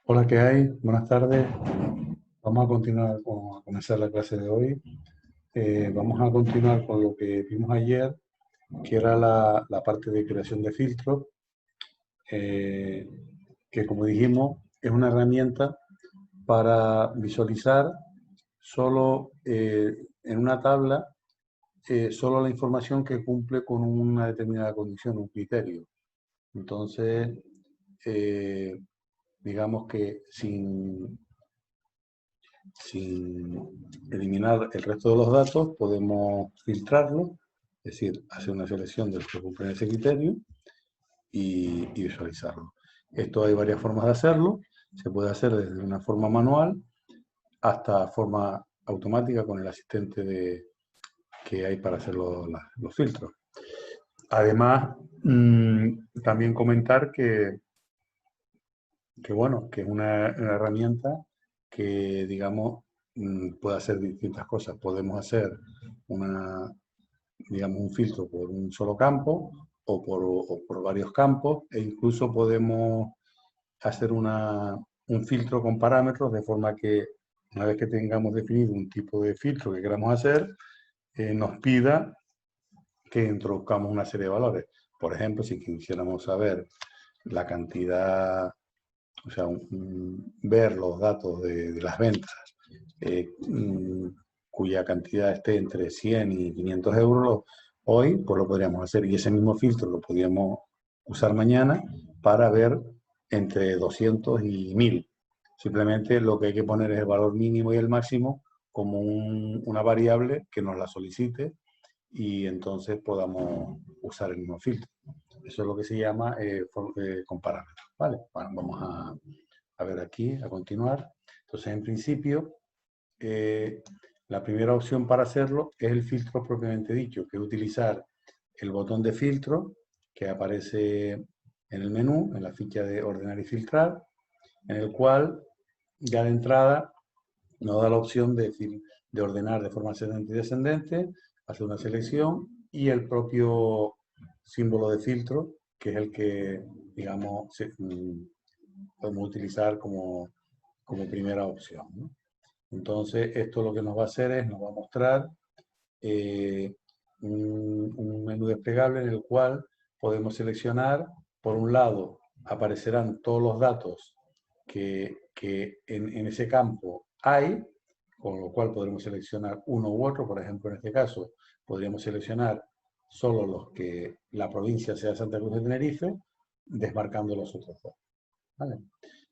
Hola, ¿qué hay? Buenas tardes. Vamos a continuar a comenzar la clase de hoy. Vamos a continuar con lo que vimos ayer, que era la parte de creación de filtros, eh, que como dijimos es una herramienta para visualizar solo en una tabla solo la información que cumple con una determinada condición, un criterio. Entonces, eh, digamos que sin eliminar el resto de los datos, podemos filtrarlo, es decir, hacer una selección de los que cumplen ese criterio y visualizarlo. Esto hay varias formas de hacerlo. Se puede hacer desde una forma manual hasta forma automática con el asistente que hay para hacer los filtros. Además, también comentar bueno, que es una herramienta que, digamos, puede hacer distintas cosas. Podemos hacer digamos, un filtro por un solo campo o por varios campos e incluso podemos hacer un filtro con parámetros de forma que una vez que tengamos definido un tipo de filtro que queramos hacer, nos pida que introduzcamos una serie de valores. Por ejemplo, si quisiéramos saber la cantidad, o sea, ver los datos de las ventas, cuya cantidad esté entre 100 y 500 euros hoy, pues lo podríamos hacer. Y ese mismo filtro lo podríamos usar mañana para ver entre 200 y 1000. Simplemente lo que hay que poner es el valor mínimo y el máximo como una variable que nos la solicite y entonces podamos usar el mismo filtro. Eso es lo que se llama con parámetros. ¿Vale? Bueno, vamos a ver aquí, a continuar. Entonces, en principio, eh, la primera opción para hacerlo es el filtro propiamente dicho, que es utilizar el botón de filtro que aparece en el menú, en la ficha de ordenar y filtrar, en el cual ya de entrada nos da la opción de ordenar de forma ascendente y descendente, hacer una selección y el propio símbolo de filtro, que es el que, digamos, podemos utilizar como primera opción, ¿no? Entonces, esto lo que nos va a hacer es, nos va a mostrar eh, un menú desplegable en el cual podemos seleccionar, por un lado, aparecerán todos los datos que en ese campo hay, con lo cual podremos seleccionar uno u otro. Por ejemplo, en este caso, podríamos seleccionar solo los que la provincia sea Santa Cruz de Tenerife, desmarcando los otros dos. ¿Vale?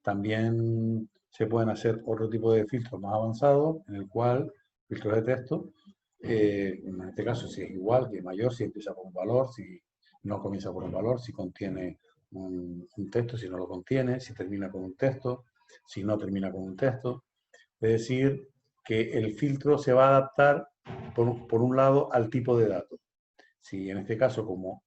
También se pueden hacer otro tipo de filtros más avanzados, en el cual, filtros de texto, en este caso si es igual, que mayor, si empieza por un valor, si no comienza por un valor, si contiene un texto, si no lo contiene, si termina con un texto, si no termina con un texto. Es decir, que el filtro se va a adaptar, por un lado, al tipo de datos. Si en este caso, como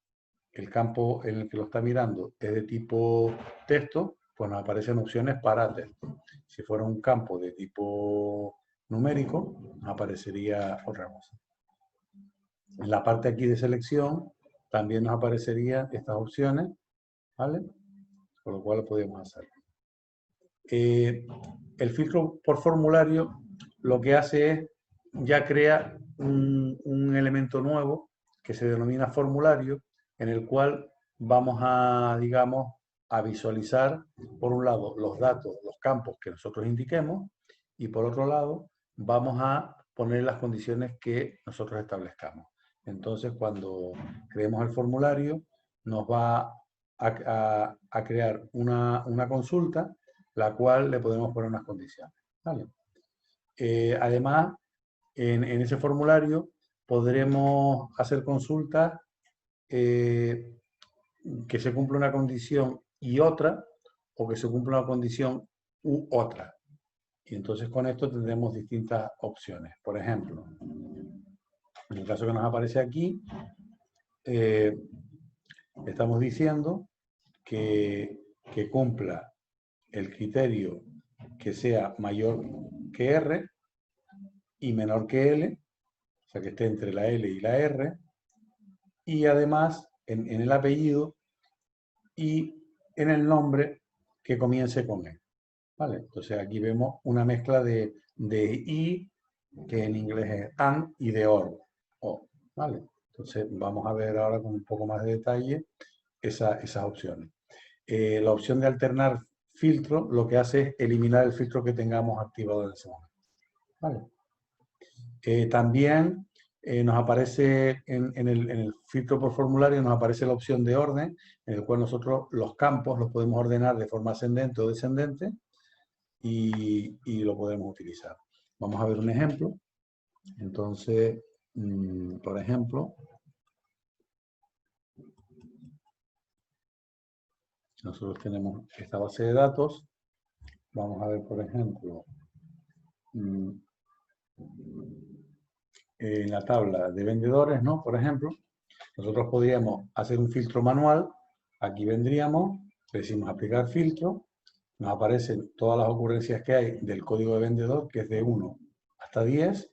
el campo en el que lo está mirando es de tipo texto, pues nos aparecen opciones para texto. Si fuera un campo de tipo numérico, nos aparecería otra cosa. En la parte aquí de selección también nos aparecerían estas opciones, ¿vale? Con lo cual lo podemos hacer. El filtro por formulario lo que hace es ya crea un elemento nuevo que se denomina formulario, en el cual vamos a, digamos, a visualizar, por un lado, los datos, los campos que nosotros indiquemos, y por otro lado, vamos a poner las condiciones que nosotros establezcamos. Entonces, cuando creemos el formulario, nos va a crear una consulta, la cual le podemos poner unas condiciones. ¿Vale? Además, en ese formulario podremos hacer consultas que se cumpla una condición y otra, o que se cumpla una condición u otra. Y entonces con esto tendremos distintas opciones. Por ejemplo, en el caso que nos aparece aquí, eh, estamos diciendo que cumpla el criterio que sea mayor que R y menor que L, o sea que esté entre la L y la R, y además en el apellido y en el nombre que comience con E. ¿vale? Entonces aquí vemos una mezcla de y, que en inglés es and, y de o, ¿vale? Entonces vamos a ver ahora con un poco más de detalle esas opciones. La opción de alternar filtro lo que hace es eliminar el filtro que tengamos activado en ese momento, ¿vale? También nos aparece en el filtro por formulario, nos aparece la opción de orden, en el cual nosotros los campos los podemos ordenar de forma ascendente o descendente y lo podemos utilizar. Vamos a ver un ejemplo. Entonces, por ejemplo, nosotros tenemos esta base de datos. Vamos a ver, por ejemplo, en la tabla de vendedores, ¿no? Por ejemplo, nosotros podríamos hacer un filtro manual. Aquí vendríamos, le decimos aplicar filtro, nos aparecen todas las ocurrencias que hay del código de vendedor, que es de 1 hasta 10,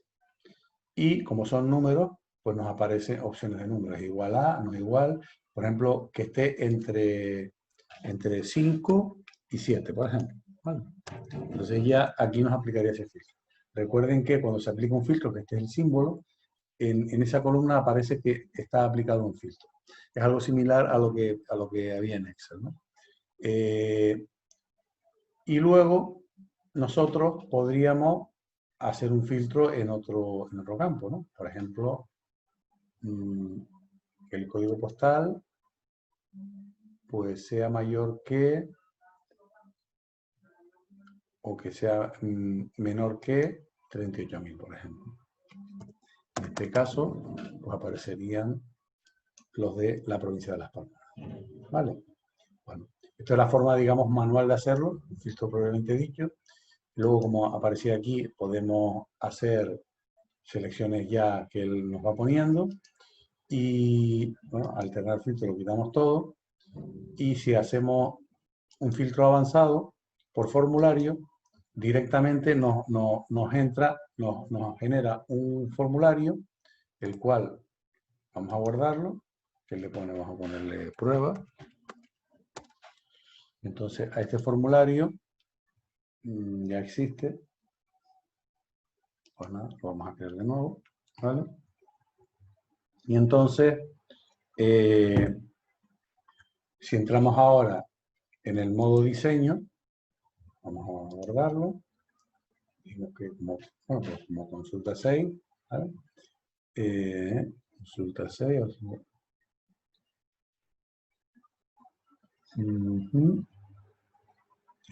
y como son números, pues nos aparecen opciones de números, igual a, no igual, por ejemplo, que esté entre 5 y 7, por ejemplo, ¿vale? Entonces ya aquí nos aplicaría ese filtro. Recuerden que cuando se aplica un filtro, que este es el símbolo, en esa columna aparece que está aplicado un filtro. Es algo similar a lo que había en Excel, ¿no? Y luego nosotros podríamos hacer un filtro en otro campo, ¿no? Por ejemplo, que el código postal pues sea mayor que o que sea menor que 38.000, por ejemplo. En este caso, pues aparecerían los de la provincia de Las Palmas. ¿Vale? Bueno, esto es la forma, digamos, manual de hacerlo, un filtro propiamente dicho. Luego, como aparecía aquí, podemos hacer selecciones ya que él nos va poniendo. Y, bueno, alternar filtro lo quitamos todo. Y si hacemos un filtro avanzado por formulario, directamente nos genera un formulario, el cual vamos a guardarlo, que vamos a ponerle prueba. Entonces, a este formulario ya existe. Pues nada, lo vamos a crear de nuevo, ¿vale? Y entonces, si entramos ahora en el modo diseño, vamos a guardarlo. Digamos que bueno, pues como consulta 6, ¿vale? Consulta 6.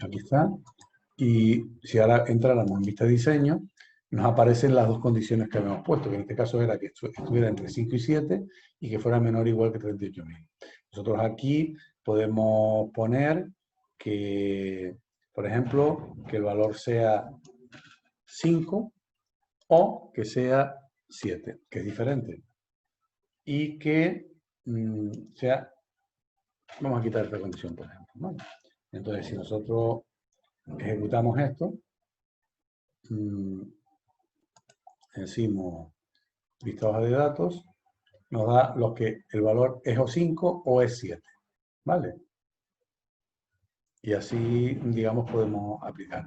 Aquí está. Y si ahora entráramos en vista de diseño, nos aparecen las dos condiciones que habíamos puesto, que en este caso era que estuviera entre 5 y 7 y que fuera menor o igual que 38.000. Nosotros aquí podemos poner que, por ejemplo, que el valor sea 5 o que sea 7, que es diferente. Y que sea, vamos a quitar esta condición, por ejemplo, ¿no? Entonces, si nosotros ejecutamos esto, decimos vista hoja de datos, nos da lo que el valor es o 5 o es 7, ¿vale? Y así, digamos, podemos aplicar.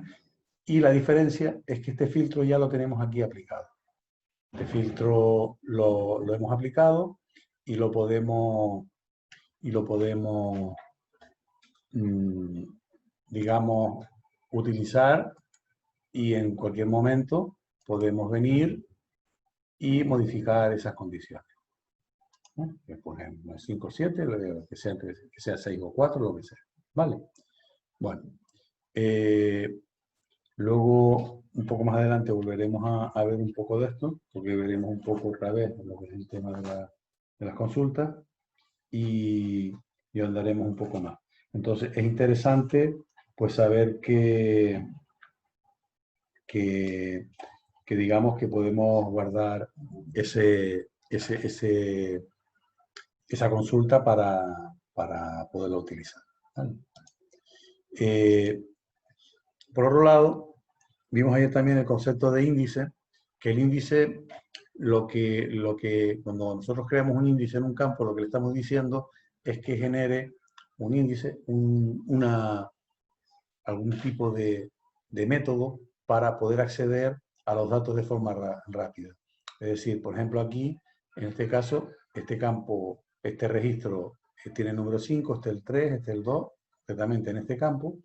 Y la diferencia es que este filtro ya lo tenemos aquí aplicado. Este filtro lo hemos aplicado y lo podemos, digamos, utilizar y en cualquier momento podemos venir y modificar esas condiciones. Que por ejemplo 5 o 7, que sea 6 o 4, lo que sea. ¿Vale? Bueno, luego un poco más adelante volveremos a ver un poco de esto, porque veremos un poco otra vez lo que es el tema de las consultas y andaremos un poco más. Entonces es interesante pues saber que digamos que podemos guardar esa consulta para poderla utilizar, ¿vale? Por otro lado, vimos ayer también el concepto de índice, que el índice, cuando nosotros creamos un índice en un campo, lo que le estamos diciendo es que genere un índice, algún tipo de método para poder acceder a los datos de forma rápida. Es decir, por ejemplo, aquí, en este caso, este campo, este registro tiene el número 5, este el 3, este el 2, concretamente en este campo.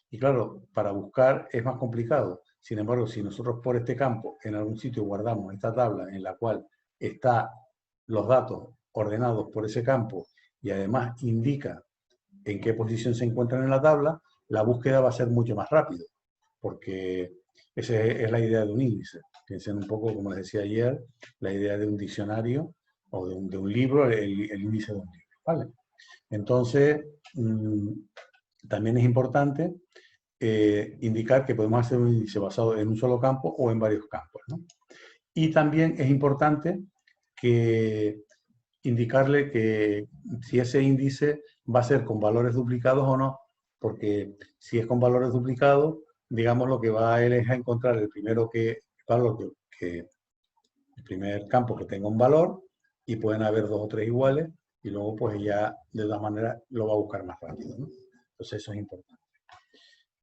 Y claro, para buscar es más complicado. Sin embargo, si nosotros por este campo en algún sitio guardamos esta tabla en la cual están los datos ordenados por ese campo y además indica en qué posición se encuentran en la tabla, la búsqueda va a ser mucho más rápido, porque esa es la idea de un índice. Piensen un poco, como les decía ayer, la idea de un diccionario o de un libro, el índice de un libro. ¿Vale? Entonces, también es importante indicar que podemos hacer un índice basado en un solo campo o en varios campos, ¿no? Y también es importante que indicarle que si ese índice va a ser con valores duplicados o no, porque si es con valores duplicados, digamos lo que va a él es a encontrar el primero el primer campo que tenga un valor, y pueden haber 2 o 3 iguales, y luego pues ya de todas maneras lo va a buscar más rápido, ¿no? Entonces eso es importante.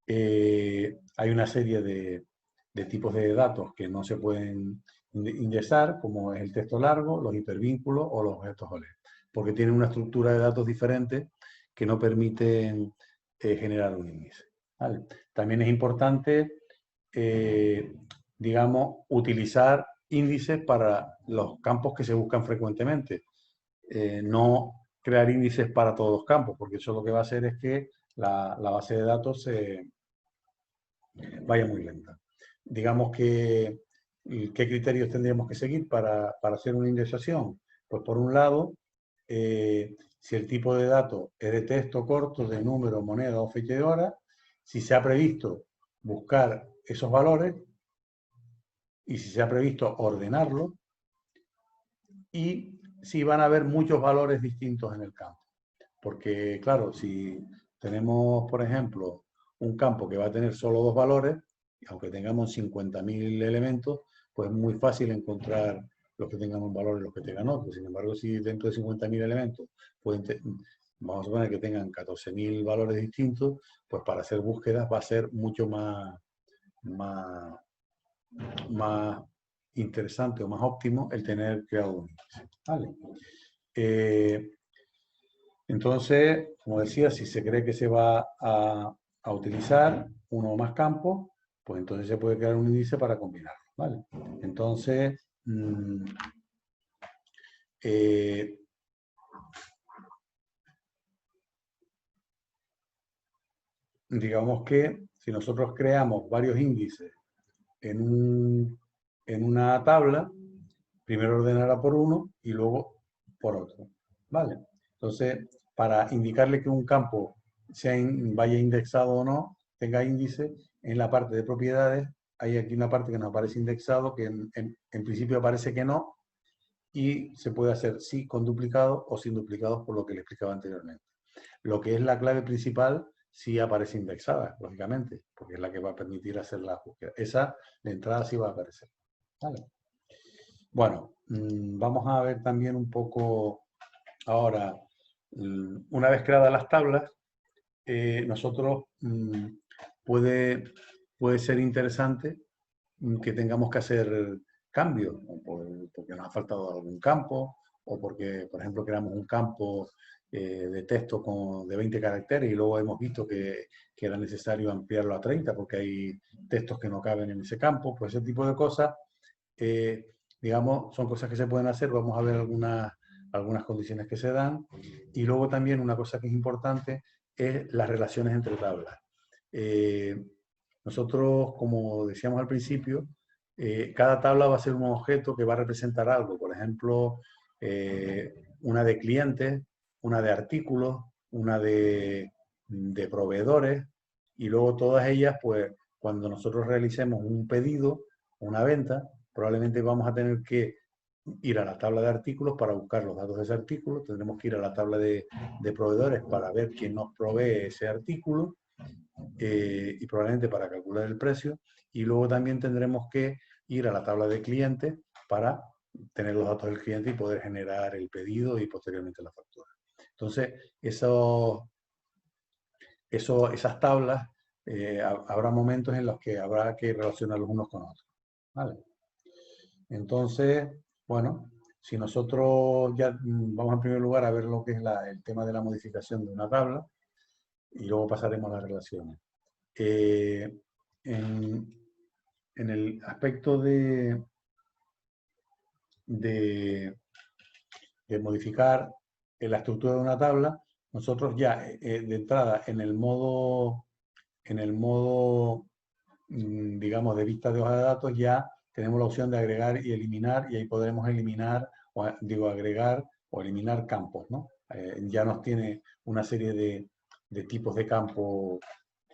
Hay una serie de tipos de datos que no se pueden indexar, como es el texto largo, los hipervínculos o los objetos OLE, porque tienen una estructura de datos diferente que no permiten generar un índice. ¿Vale? También es importante, digamos, utilizar índices para los campos que se buscan frecuentemente. No crear índices para todos los campos, porque eso lo que va a hacer es que la base de datos se vaya muy lenta. Digamos que, ¿qué criterios tendríamos que seguir para hacer una indexación? Pues por un lado, si el tipo de datos es de texto corto, de número, moneda o fecha de hora, si se ha previsto buscar esos valores y si se ha previsto ordenarlo, y si van a haber muchos valores distintos en el campo. Porque, claro, si tenemos, por ejemplo, un campo que va a tener solo 2 valores, aunque tengamos 50.000 elementos, pues es muy fácil encontrar los que tengan un valor y los que tengan otro. Sin embargo, si dentro de 50.000 elementos vamos a suponer que tengan 14.000 valores distintos, pues para hacer búsquedas va a ser mucho más interesante o más óptimo el tener creado un índice. ¿Vale? Entonces, como decía, si se cree que se va a utilizar uno o más campos, pues entonces se puede crear un índice para combinarlo, ¿vale? Entonces, digamos que si nosotros creamos varios índices en una tabla, primero ordenará por uno y luego por otro, ¿vale? Entonces, para indicarle que un campo vaya indexado o no, tenga índice, en la parte de propiedades hay aquí una parte que nos aparece indexado, que en principio aparece que no, y se puede hacer sí con duplicados o sin duplicados, por lo que le explicaba anteriormente. Lo que es la clave principal sí aparece indexada, lógicamente, porque es la que va a permitir hacer la búsqueda. Esa de entrada sí va a aparecer. ¿Vale? Bueno, vamos a ver también un poco ahora, una vez creadas las tablas, nosotros puede ser interesante que tengamos que hacer cambios, porque nos ha faltado algún campo, o porque, por ejemplo, creamos un campo de texto de 20 caracteres y luego hemos visto que era necesario ampliarlo a 30 porque hay textos que no caben en ese campo. Pues ese tipo de cosas, digamos, son cosas que se pueden hacer. Vamos a ver algunas condiciones que se dan. Y luego también una cosa que es importante es las relaciones entre tablas. Nosotros, como decíamos al principio, cada tabla va a ser un objeto que va a representar algo. Por ejemplo, una de clientes, una de artículos, una de proveedores, y luego todas ellas, pues cuando nosotros realicemos un pedido, una venta, probablemente vamos a tener que ir a la tabla de artículos para buscar los datos de ese artículo, tendremos que ir a la tabla de proveedores para ver quién nos provee ese artículo, y probablemente para calcular el precio, y luego también tendremos que ir a la tabla de clientes para tener los datos del cliente y poder generar el pedido y posteriormente la factura. Entonces, esas tablas habrá momentos en los que habrá que relacionarlos unos con otros. ¿Vale? Entonces, bueno, si nosotros ya vamos en primer lugar a ver lo que es el tema de la modificación de una tabla y luego pasaremos a las relaciones. En, en el aspecto de modificar la estructura de una tabla, nosotros ya de entrada en el modo, digamos, de vista de hoja de datos, ya tenemos la opción de agregar y eliminar, y ahí podremos eliminar, o digo, agregar o eliminar campos, ¿no? Ya nos tiene una serie de tipos de campos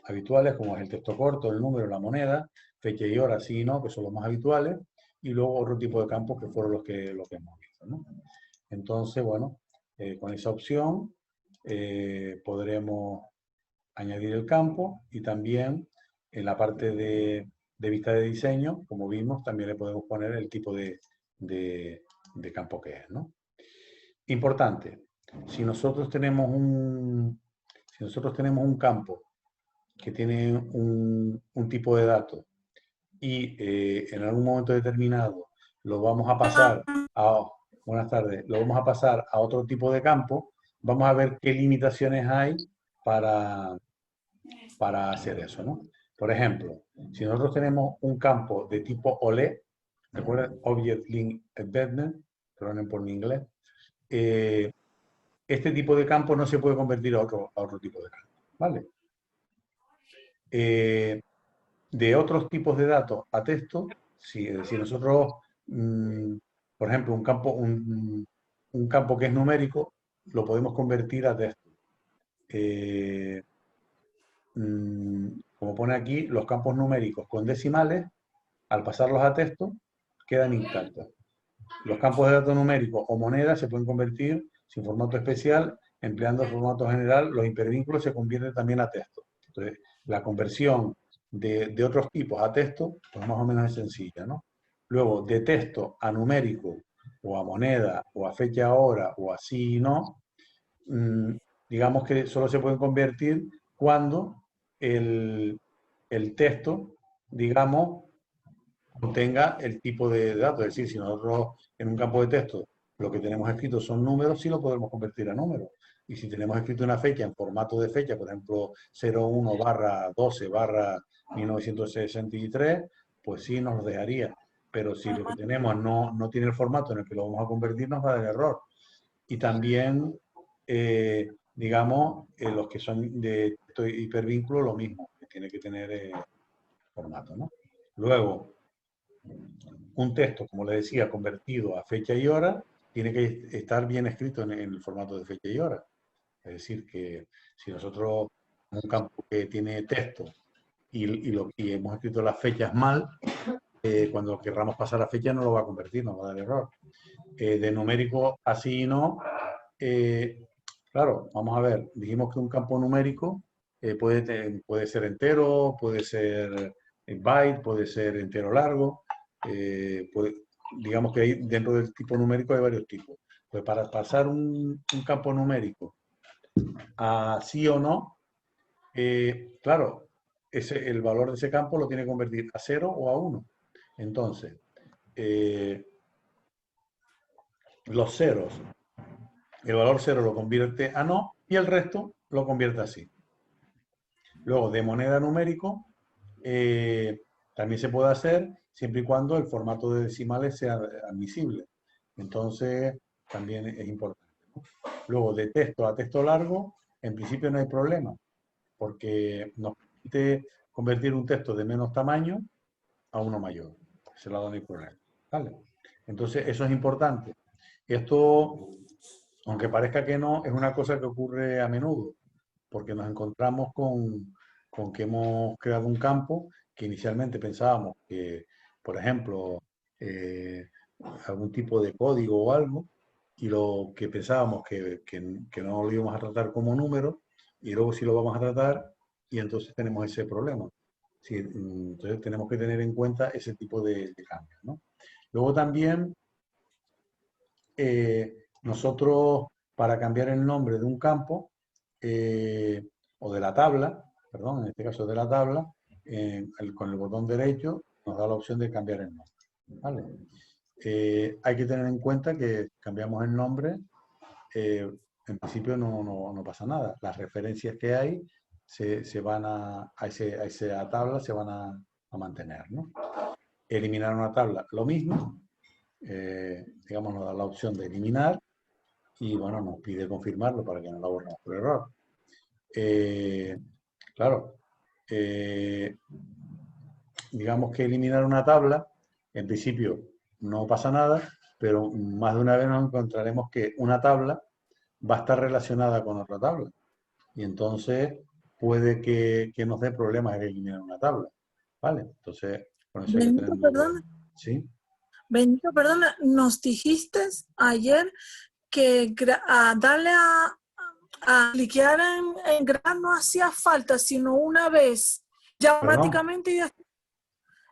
habituales, como es el texto corto, el número, la moneda, fecha y hora, sí y no, que son los más habituales, y luego otro tipo de campos que fueron los que hemos visto, ¿no? Entonces, bueno, con esa opción podremos añadir el campo y también en la parte de vista de diseño, como vimos, también le podemos poner el tipo de campo que es, ¿no? Importante, si nosotros tenemos un campo que tiene un tipo de datos y en algún momento determinado lo vamos a pasar a, buenas tardes, lo vamos a pasar a otro tipo de campo, vamos a ver qué limitaciones hay para hacer eso, ¿no? Por ejemplo, si nosotros tenemos un campo de tipo OLE, ¿recuerdan? Object Link Embeddment, perdonen por mi inglés, este tipo de campo no se puede convertir a otro tipo de campo, ¿vale? De otros tipos de datos a texto, si nosotros, por ejemplo, un campo que es numérico, lo podemos convertir a texto. Como pone aquí, los campos numéricos con decimales, al pasarlos a texto, quedan intactos. Los campos de datos numéricos o monedas se pueden convertir sin formato especial, empleando el formato general, los hipervínculos se convierten también a texto. Entonces, la conversión de otros tipos a texto, pues más o menos es sencilla, ¿no? Luego, de texto a numérico, o a moneda, o a fecha hora, o así y no, digamos que solo se pueden convertir cuando el, el texto, digamos, contenga el tipo de datos. Es decir, si nosotros en un campo de texto lo que tenemos escrito son números, sí lo podemos convertir a números. Y si tenemos escrito una fecha en formato de fecha, por ejemplo, 01/12/1963, pues sí nos lo dejaría. Pero si lo que tenemos no tiene el formato en el que lo vamos a convertir, nos va a dar error. Y también, digamos, los que son de texto hipervínculo, lo mismo, que tiene que tener formato, ¿no? Luego, un texto, como le decía, convertido a fecha y hora, tiene que estar bien escrito en el formato de fecha y hora. Es decir, que si nosotros en un campo que tiene texto y hemos escrito las fechas mal, cuando querramos pasar a fecha no lo va a convertir, nos va a dar error. De numérico así no. Claro, vamos a ver, dijimos que un campo numérico puede ser entero, puede ser byte, puede ser entero largo. Digamos que dentro del tipo numérico hay varios tipos. Pues para pasar un campo numérico a sí o no, claro, el valor de ese campo lo tiene que convertir a 0 o a 1. Entonces, los ceros, el valor 0 lo convierte a no y el resto lo convierte a sí. Luego, de moneda numérico, también se puede hacer siempre y cuando el formato de decimales sea admisible. Entonces, también es importante, ¿no? Luego, de texto a texto largo, en principio no hay problema, porque nos permite convertir un texto de menos tamaño a uno mayor. Ese lado no hay problema. ¿Vale? Entonces, eso es importante. Esto, aunque parezca que no, es una cosa que ocurre a menudo, porque nos encontramos con que hemos creado un campo que inicialmente pensábamos que, por ejemplo, algún tipo de código o algo, y lo que pensábamos que no lo íbamos a tratar como número, y luego sí lo vamos a tratar, y entonces tenemos ese problema. Sí, entonces tenemos que tener en cuenta ese tipo de cambios, ¿no? Luego también nosotros, para cambiar el nombre de un campo o de la tabla, perdón, en este caso de la tabla, con el botón derecho nos da la opción de cambiar el nombre. ¿Vale? Hay que tener en cuenta que cambiamos el nombre, en principio no pasa nada. Las referencias que hay se van a esa tabla se van a mantener, ¿no? Eliminar una tabla, lo mismo. Digamos, nos da la opción de eliminar y, bueno, nos pide confirmarlo para que no la borremos por error. Claro, digamos que eliminar una tabla, en principio no pasa nada, pero más de una vez nos encontraremos que una tabla va a estar relacionada con otra tabla. Y entonces puede que nos dé problemas el eliminar una tabla. ¿Vale? Entonces, con eso hay que Benito, tenerlo. perdona. ¿Sí? Benito, perdona, nos dijiste ayer que darle a cliquear en grabar no hacía falta, sino una vez, ya Perdón, automáticamente ya,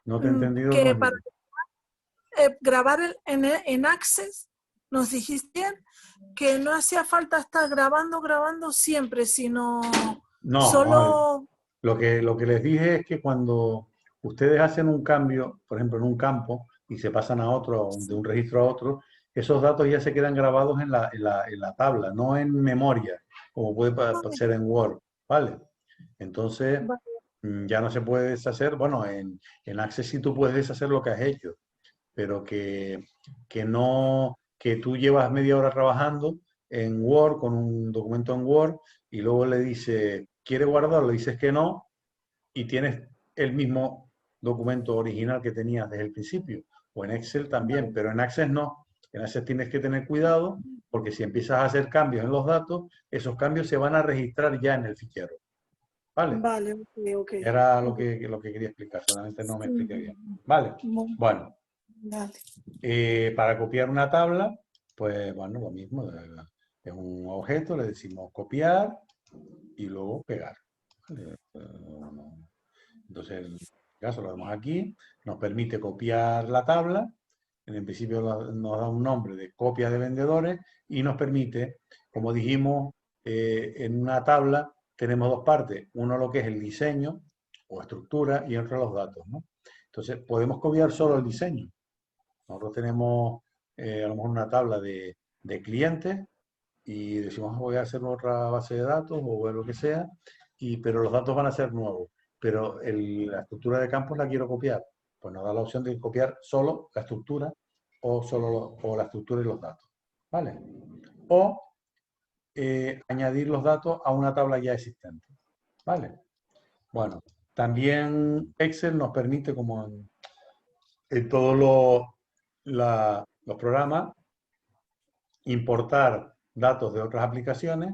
no te he entendido lo que que has para dicho. grabar en Access, nos dijiste que no hacía falta estar grabando siempre, sino No, vamos a ver. solo... Lo que les dije es que cuando ustedes hacen un cambio, por ejemplo, en un campo, y se pasan a otro, de un registro a otro, esos datos ya se quedan grabados en la tabla, no en memoria, como puede ser en Word, ¿vale? Entonces, ya no se puede deshacer, bueno, en Access sí tú puedes deshacer lo que has hecho, pero que no, que tú llevas media hora trabajando en Word, con un documento en Word, y luego le dices, ¿quiere guardarlo? Le dices que no, y tienes el mismo documento original que tenías desde el principio. O en Excel también, pero en Access no. En Access tienes que tener cuidado porque si empiezas a hacer cambios en los datos, esos cambios se van a registrar ya en el fichero. ¿Vale? Vale, ok. Era lo que quería explicar, solamente no me expliqué bien. Sí, ¿Vale? muy Bueno, vale. para copiar una tabla, pues bueno, lo mismo. Es un objeto, le decimos copiar y luego pegar. ¿Vale? Entonces, en este caso lo vemos aquí, nos permite copiar la tabla, en el principio nos da un nombre de copia de vendedores y nos permite, como dijimos, en una tabla tenemos dos partes, uno lo que es el diseño o estructura y otro los datos, ¿no? Entonces, podemos copiar solo el diseño. Nosotros tenemos a lo mejor una tabla de clientes y decimos, voy a hacer otra base de datos o lo que sea, pero los datos van a ser nuevos. Pero la estructura de campos la quiero copiar. Pues nos da la opción de copiar solo la estructura o la estructura y los datos. ¿Vale? O añadir los datos a una tabla ya existente. ¿Vale? Bueno, también Excel nos permite, como en todos los programas, importar datos de otras aplicaciones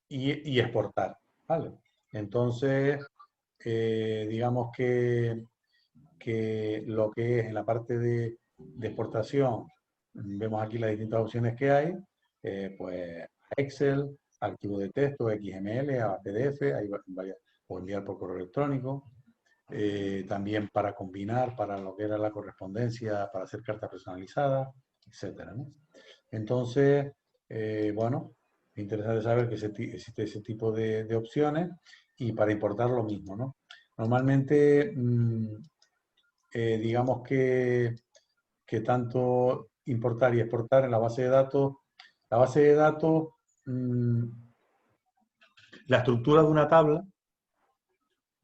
y exportar, ¿vale? Entonces, digamos que lo que es en la parte de exportación, vemos aquí las distintas opciones que hay, pues Excel, archivo de texto, XML, a PDF, hay varias, o enviar por correo electrónico, también para combinar, para lo que era la correspondencia, para hacer cartas personalizadas, etcétera, ¿no? Entonces, bueno, es interesante saber que existe ese tipo de opciones y para importar lo mismo, ¿no? Normalmente, digamos que tanto importar y exportar en la base de datos, mm, la estructura de una tabla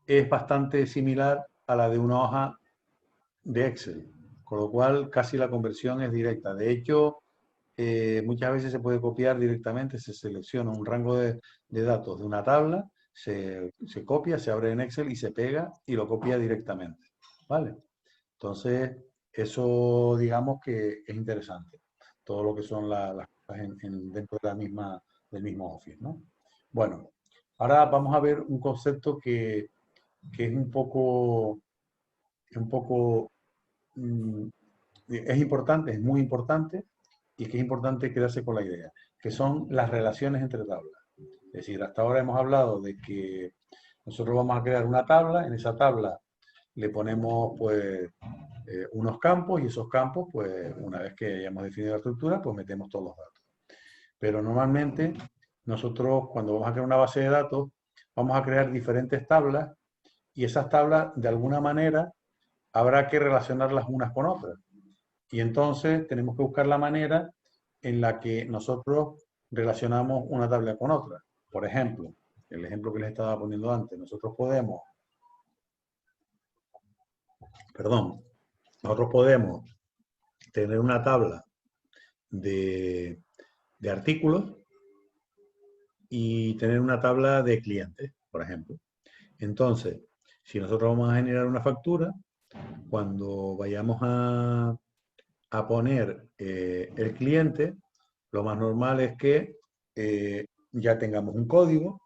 es bastante similar a la de una hoja de Excel, con lo cual casi la conversión es directa. De hecho, muchas veces se puede copiar directamente, se selecciona un rango de datos de una tabla, se copia, se abre en Excel y se pega y lo copia directamente. ¿Vale? Entonces, eso digamos que es interesante. Todo lo que son las cosas dentro de del mismo Office, ¿no? Bueno, ahora vamos a ver un concepto que es un poco es importante, es muy importante y que es importante quedarse con la idea, que son las relaciones entre tablas. Es decir, hasta ahora hemos hablado de que nosotros vamos a crear una tabla, en esa tabla le ponemos pues unos campos y esos campos, pues una vez que hayamos definido la estructura, pues metemos todos los datos. Pero normalmente nosotros cuando vamos a crear una base de datos, vamos a crear diferentes tablas y esas tablas, de alguna manera, habrá que relacionarlas unas con otras. Y entonces tenemos que buscar la manera en la que nosotros relacionamos una tabla con otra. Por ejemplo, el ejemplo que les estaba poniendo antes, nosotros podemos tener una tabla de artículos y tener una tabla de clientes, por ejemplo. Entonces, si nosotros vamos a generar una factura, cuando vayamos a poner el cliente, lo más normal es que ya tengamos un código,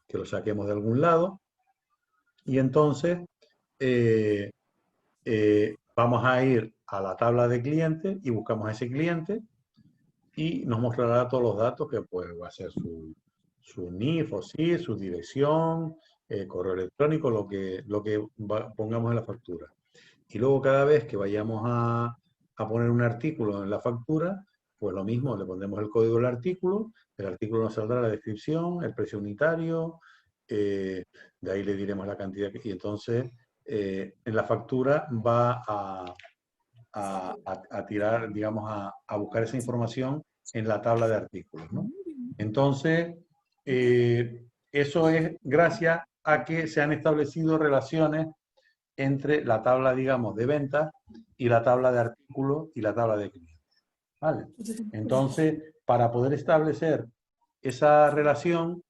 que lo saquemos de algún lado, y entonces vamos a ir a la tabla de clientes y buscamos a ese cliente y nos mostrará todos los datos que pues, va a ser su NIF o SIF, su dirección, correo electrónico, lo que pongamos en la factura. Y luego cada vez que vayamos a poner un artículo en la factura, pues lo mismo, le pondremos el código del artículo nos saldrá la descripción, el precio unitario, de ahí le diremos la cantidad, y entonces en la factura va a tirar, digamos, a buscar esa información en la tabla de artículos, ¿no? Entonces, eso es gracias a que se han establecido relaciones entre la tabla, digamos, de ventas y la tabla de artículos y la tabla de clientes. ¿Vale? Entonces, para poder establecer esa relación,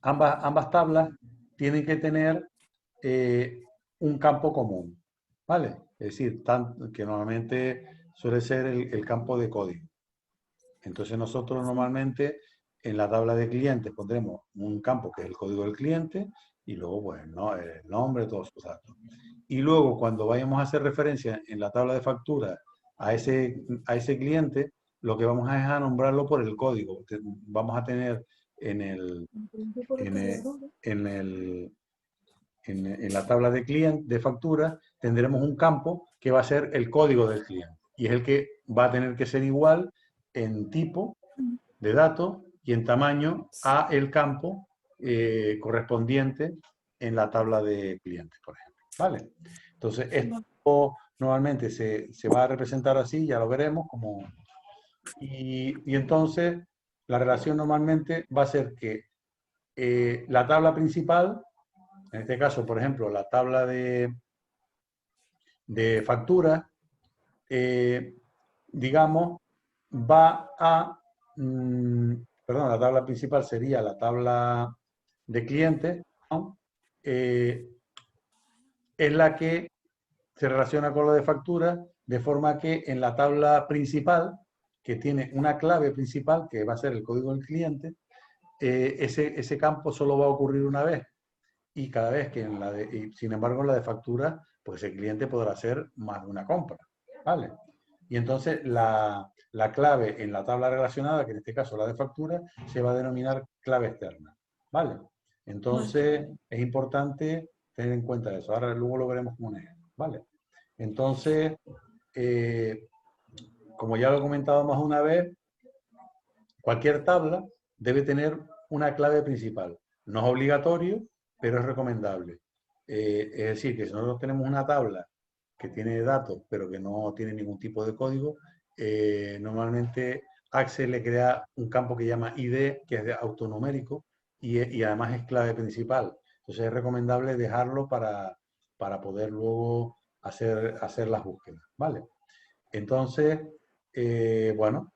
ambas tablas tienen que tener un campo común. ¿Vale? Es decir, que normalmente suele ser el campo de código. Entonces nosotros normalmente en la tabla de clientes pondremos un campo que es el código del cliente y luego pues, ¿no? El nombre, todos sus datos. Y luego cuando vayamos a hacer referencia en la tabla de factura a ese cliente, lo que vamos a es a nombrarlo por el código. Vamos a tener en la tabla de cliente, de factura, tendremos un campo que va a ser el código del cliente. Y es el que va a tener que ser igual en tipo de datos y en tamaño a el campo correspondiente en la tabla de clientes, por ejemplo. ¿Vale? Entonces, esto normalmente se va a representar así, ya lo veremos, y entonces la relación normalmente va a ser que la tabla principal, en este caso, por ejemplo, la tabla de factura, digamos, va a, perdón, la tabla principal sería la tabla de clientes, ¿no? Es la que se relaciona con la de factura, de forma que en la tabla principal, que tiene una clave principal, que va a ser el código del cliente, ese campo solo va a ocurrir una vez. Y cada vez que sin embargo en la de factura, pues el cliente podrá hacer más de una compra, ¿vale? Y entonces la clave en la tabla relacionada, que en este caso la de factura, se va a denominar clave externa, ¿vale? Entonces es importante tener en cuenta eso. Ahora luego lo veremos como un ejemplo, ¿vale? Entonces, como ya lo he comentado más una vez, cualquier tabla debe tener una clave principal. No es obligatorio, pero es recomendable. Es decir, que si nosotros tenemos una tabla que tiene datos, pero que no tiene ningún tipo de código, normalmente Access le crea un campo que llama ID, que es de autonumérico, y además es clave principal. Entonces es recomendable dejarlo para poder luego hacer las búsquedas, ¿vale? Entonces, bueno,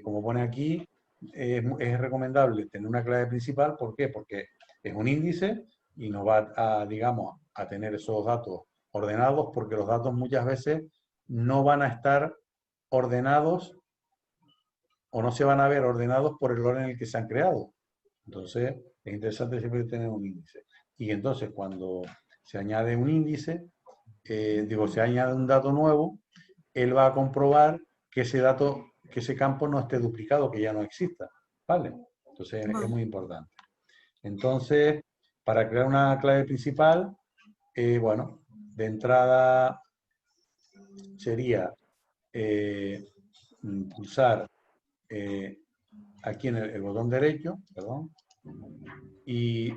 como pone aquí, es recomendable tener una clave principal. ¿Por qué? Porque es un índice y nos va a, digamos, a tener esos datos ordenados, porque los datos muchas veces no van a estar ordenados o no se van a ver ordenados por el orden en el que se han creado. Entonces, es interesante siempre tener un índice. Y entonces, cuando se añade un índice, se añade un dato nuevo, él va a comprobar que ese campo no esté duplicado, que ya no exista, ¿vale? Entonces es muy importante. Entonces, para crear una clave principal, bueno, de entrada sería pulsar aquí en el botón derecho, perdón, y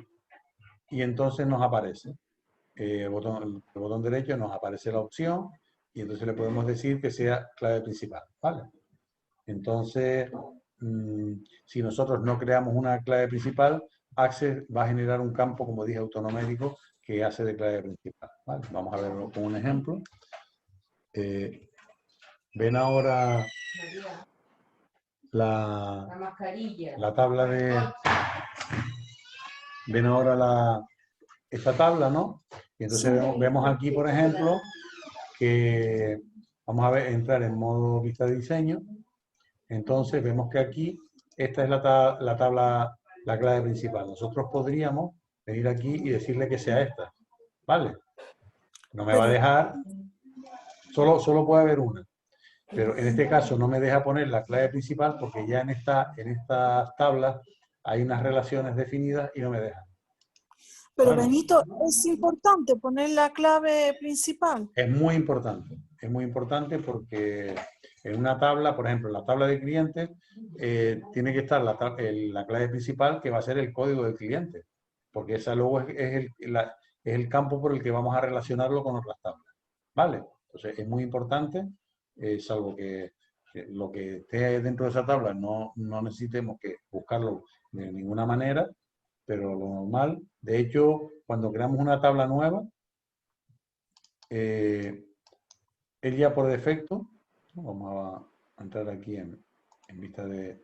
entonces nos aparece el botón derecho, nos aparece la opción y entonces le podemos decir que sea clave principal, ¿vale? Entonces, si nosotros no creamos una clave principal, Access va a generar un campo, como dije, autonomérico que hace de clave principal, ¿vale? Vamos a verlo con un ejemplo. Ven ahora la mascarilla, la tabla de... Ven ahora esta tabla, ¿no? Y entonces vemos aquí, por ejemplo, que vamos a ver, entrar en modo vista de diseño. Entonces vemos que aquí, esta es la tabla, la clave principal. Nosotros podríamos venir aquí y decirle que sea esta, ¿vale? No me va a dejar, solo puede haber una. Pero en este caso no me deja poner la clave principal porque ya en estas tablas hay unas relaciones definidas y no me deja. Pero Bueno, Benito, es importante poner la clave principal. es muy importante porque en una tabla, por ejemplo, en la tabla de clientes, tiene que estar la clave principal que va a ser el código del cliente, porque esa luego es el campo por el que vamos a relacionarlo con otras tablas. ¿Vale? Entonces es muy importante, salvo que lo que esté dentro de esa tabla no necesitemos que buscarlo de ninguna manera, pero lo normal, de hecho, cuando creamos una tabla nueva, él ya por defecto, ¿no? Vamos a entrar aquí en vista de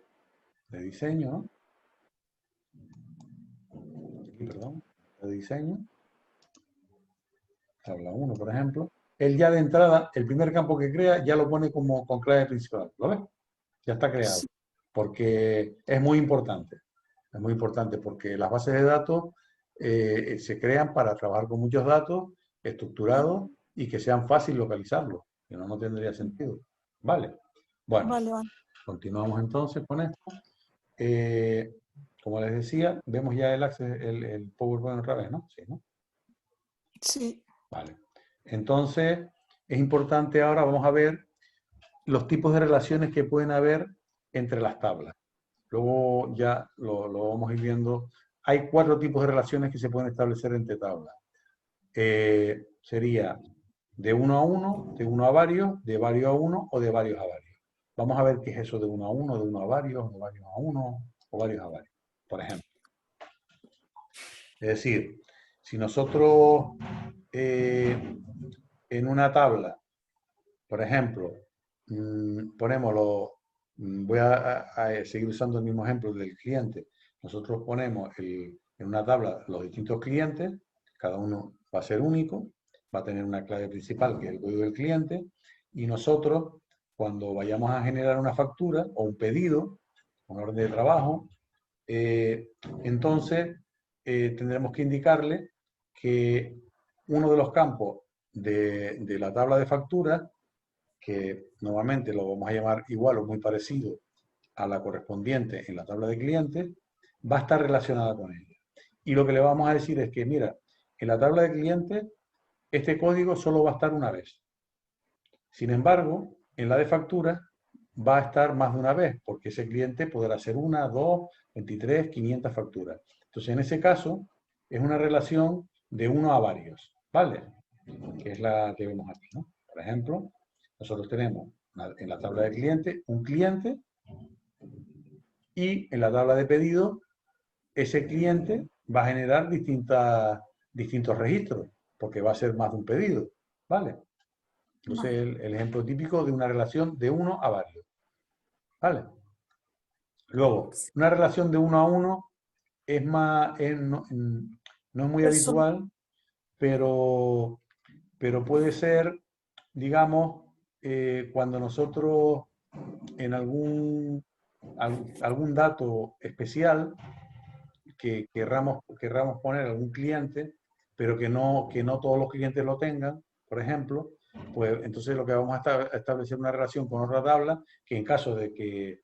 diseño, ¿no? Aquí, perdón, de diseño, tabla 1, por ejemplo. Él ya de entrada, el primer campo que crea, ya lo pone como con clave principal, ¿lo ves? Ya está creado, porque es muy importante. Es muy importante porque las bases de datos se crean para trabajar con muchos datos estructurados y que sean fácil localizarlos, que no tendría sentido. ¿Vale? Bueno, Vale, vale. continuamos entonces con esto. Como les decía, vemos ya el PowerPoint otra vez, ¿no? Sí, ¿no? Sí. Vale. Entonces, es importante ahora, vamos a ver los tipos de relaciones que pueden haber entre las tablas. Luego ya lo vamos a ir viendo. Hay 4 tipos de relaciones que se pueden establecer entre tablas. Sería de 1 a 1, de 1 a varios, de varios a 1 o de varios a varios. Vamos a ver qué es eso de 1 a 1, de 1 a varios, de varios a 1 o varios a varios, por ejemplo. Es decir, si nosotros en una tabla, por ejemplo, ponemos voy a seguir usando el mismo ejemplo del cliente. Nosotros ponemos en una tabla los distintos clientes, cada uno va a ser único, va a tener una clave principal que es el código del cliente, y nosotros, cuando vayamos a generar una factura o un pedido, un orden de trabajo, entonces tendremos que indicarle que uno de los campos de la tabla de facturas, que normalmente lo vamos a llamar igual o muy parecido a la correspondiente en la tabla de clientes, va a estar relacionada con ella. Y lo que le vamos a decir es que, mira, en la tabla de clientes, este código solo va a estar una vez. Sin embargo, en la de facturas va a estar más de una vez, porque ese cliente podrá hacer 1, 2, 23, 500 facturas. Entonces, en ese caso, es una relación de 1 a varios, ¿vale? Que es la que vemos aquí, ¿no? Por ejemplo, nosotros tenemos en la tabla de cliente un cliente y en la tabla de pedido ese cliente va a generar distintos registros, porque va a ser más de un pedido, ¿vale? Entonces, el ejemplo típico de una relación de 1 a varios, ¿vale? Luego, una relación de 1 a 1 es más, no es muy habitual, pero puede ser, digamos, cuando nosotros en algún dato especial que querramos poner a algún cliente, pero que no todos los clientes lo tengan, por ejemplo, pues entonces lo que vamos a establecer una relación con otra tabla que en caso de que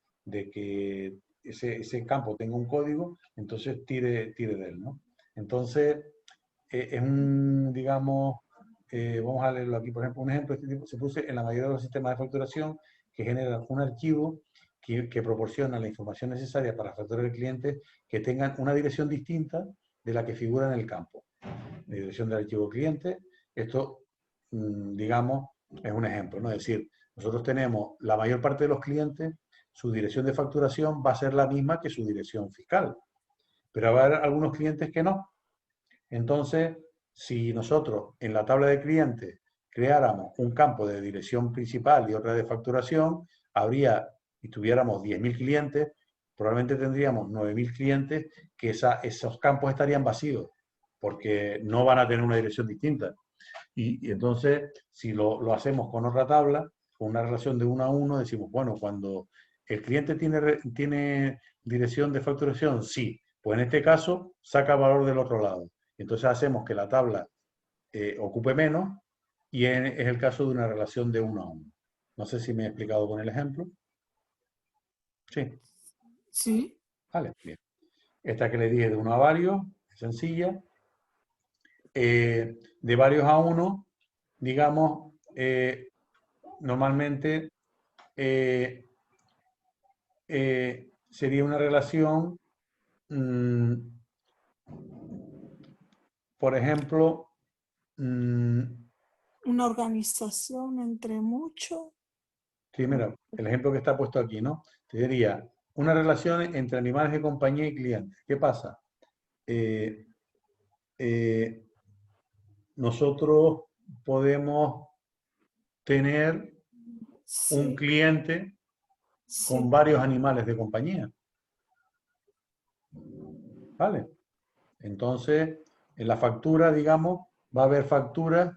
ese campo tenga un código, entonces tire de él, ¿no? Entonces, es digamos, vamos a leerlo aquí, por ejemplo, un ejemplo, este tipo se puse en la mayoría de los sistemas de facturación que generan un archivo que proporciona la información necesaria para facturar al cliente que tengan una dirección distinta de la que figura en el campo. La dirección del archivo cliente, esto, digamos, es un ejemplo, ¿no? Es decir, nosotros tenemos la mayor parte de los clientes, su dirección de facturación va a ser la misma que su dirección fiscal, pero va a haber algunos clientes que no. Entonces, si nosotros en la tabla de clientes creáramos un campo de dirección principal y otra de facturación, habría, y tuviéramos 10.000 clientes, probablemente tendríamos 9.000 clientes que esos campos estarían vacíos, porque no van a tener una dirección distinta. Y entonces, si lo hacemos con otra tabla, con una relación de 1 a 1, decimos, bueno, cuando el cliente tiene dirección de facturación, sí, pues en este caso saca valor del otro lado. Entonces hacemos que la tabla ocupe menos y es el caso de una relación de 1 a 1. No sé si me he explicado con el ejemplo. Sí, Sí. vale, bien. Esta que le dije de 1 a varios, es sencilla. De varios a 1, digamos, normalmente sería una relación, por ejemplo, Una organización entre muchos. sí, mira, el ejemplo que está puesto aquí, ¿no? Te diría, una relación entre animales de compañía y clientes. ¿Qué pasa? Eh, eh, nosotros podemos tener un Sí, cliente con sí. varios animales de compañía, ¿vale? Entonces, en la factura, digamos, va a haber facturas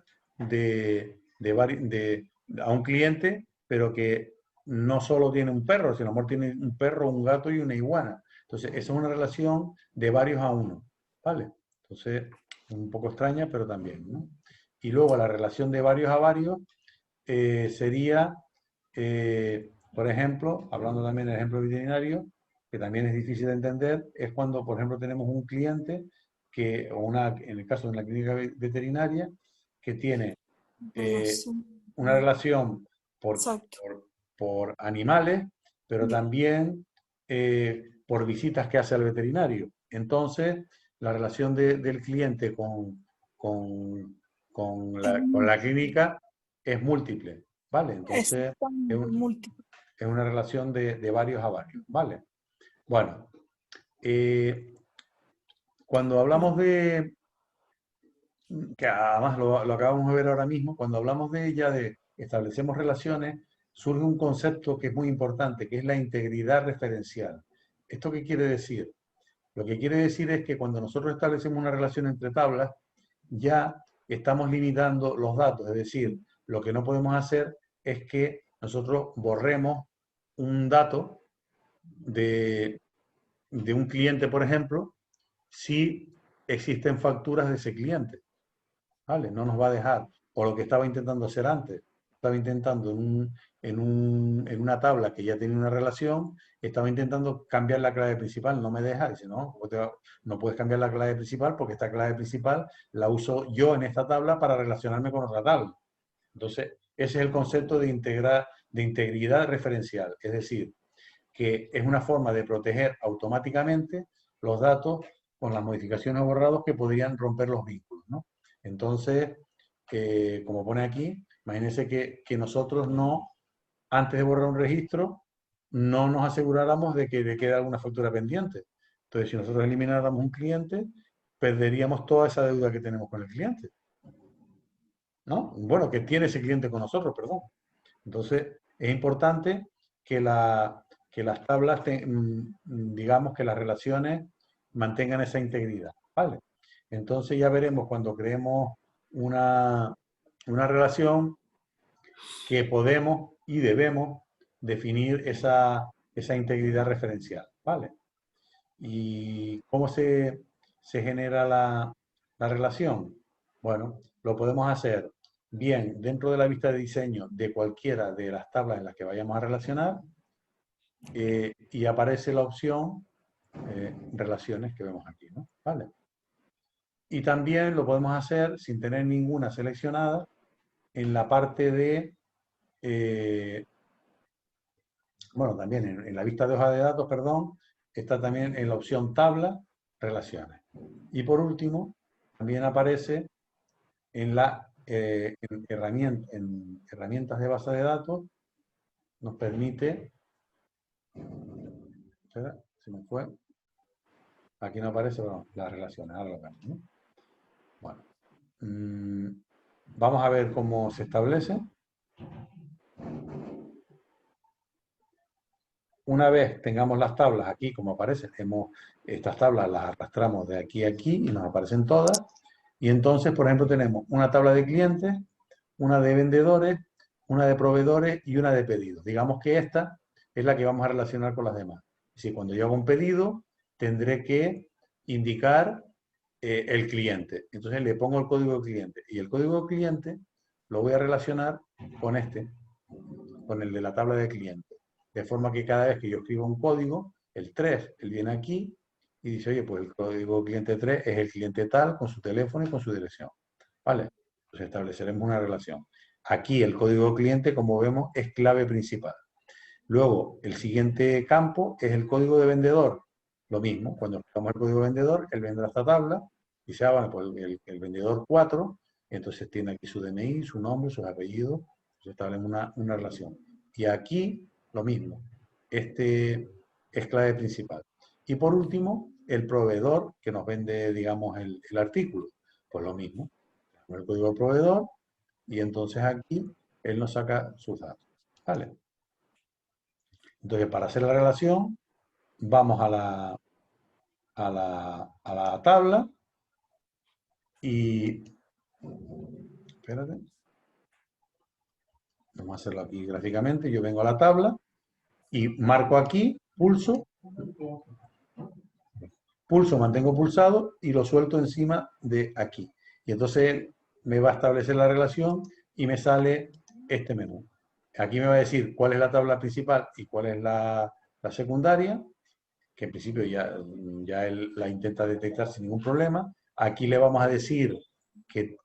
a un cliente, pero que no solo tiene un perro, sino a lo mejor tiene un perro, un gato y una iguana. Entonces, esa es una relación de varios a uno, ¿vale? Entonces, un poco extraña, pero también, ¿no? Y luego la relación de varios a varios sería, por ejemplo, hablando también del ejemplo veterinario, que también es difícil de entender, es cuando, por ejemplo, tenemos un cliente en el caso de una clínica veterinaria, que tiene eh, Relación. una relación por, Exacto. por animales, pero también por visitas que hace al veterinario. Entonces, la relación del cliente con, con la clínica es múltiple, ¿vale? Entonces, es, Exactamente, múltiple. es una relación de varios a varios, ¿vale? Bueno, eh, cuando hablamos de, que además lo acabamos de ver ahora mismo, cuando hablamos de ella, de establecemos relaciones, surge un concepto que es muy importante, que es la integridad referencial. ¿Esto qué quiere decir? Lo que quiere decir es que cuando nosotros establecemos una relación entre tablas, ya estamos limitando los datos, es decir, lo que no podemos hacer es que nosotros borremos un dato de, de un cliente, por ejemplo, si existen facturas de ese cliente. ¿Vale? No nos va a dejar. O lo que estaba intentando hacer antes. Estaba intentando en una tabla que ya tiene una relación, estaba intentando cambiar la clave principal, no me deja. Dice, no, no puedes cambiar la clave principal porque esta clave principal la uso yo en esta tabla para relacionarme con otra tabla. Entonces, ese es el concepto de integridad referencial. Es decir, que es una forma de proteger automáticamente los datos con las modificaciones o borrados que podrían romper los vínculos, ¿no? Entonces, como pone aquí, imagínense que nosotros no, antes de borrar un registro, no nos aseguráramos de que le quede alguna factura pendiente. Entonces, si nosotros elimináramos un cliente, perderíamos toda esa deuda que tenemos con el cliente, ¿no? Bueno, que tiene ese cliente con nosotros, perdón. Entonces, es importante que, que las tablas, digamos que las relaciones mantengan esa integridad, ¿vale? Entonces ya veremos cuando creemos una relación que podemos y debemos definir esa integridad referencial, ¿vale? ¿Y cómo se genera la relación? Bueno, lo podemos hacer bien dentro de la vista de diseño de cualquiera de las tablas en las que vayamos a relacionar y aparece la opción relaciones que vemos aquí, ¿no? ¿Vale? Y también lo podemos hacer sin tener ninguna seleccionada en la parte de bueno, también en la vista de hoja de datos, perdón, está también en la opción tabla, relaciones. Y por último, también aparece en herramientas de base de datos, nos permite, espera, se me fue, aquí no aparece, bueno, las relaciones, ahora lo vemos, ¿no? Bueno, vamos a ver cómo se establece. Una vez tengamos las tablas aquí, como aparecen, estas tablas las arrastramos de aquí a aquí y nos aparecen todas. Y entonces, por ejemplo, tenemos una tabla de clientes, una de vendedores, una de proveedores y una de pedidos. Digamos que esta es la que vamos a relacionar con las demás. Si cuando yo hago un pedido, tendré que indicar el cliente. Entonces le pongo el código de cliente. Y el código de cliente lo voy a relacionar con con el de la tabla de clientes. De forma que cada vez que yo escribo un código, el 3, él viene aquí y dice, oye, pues el código cliente 3 es el cliente tal, con su teléfono y con su dirección. ¿Vale? Pues estableceremos una relación. Aquí el código cliente, como vemos, es clave principal. Luego, el siguiente campo es el código de vendedor. Lo mismo, cuando buscamos el código de vendedor, él vendrá a esta tabla y se bueno, pues el vendedor 4, entonces tiene aquí su DNI, su nombre, sus apellidos, se establece una relación. Y aquí lo mismo, este es clave principal. Y por último, el proveedor que nos vende, digamos, el artículo, pues lo mismo, el código del proveedor y entonces aquí él nos saca sus datos. ¿Vale? Entonces, para hacer la relación, vamos a la tabla y, espérate, vamos a hacerlo aquí gráficamente, yo vengo a la tabla y marco aquí, pulso, mantengo pulsado y lo suelto encima de aquí. Y entonces me va a establecer la relación y me sale este menú. Aquí me va a decir cuál es la tabla principal y cuál es la secundaria, que en principio ya él la intenta detectar sin ningún problema. Aquí le vamos a decir que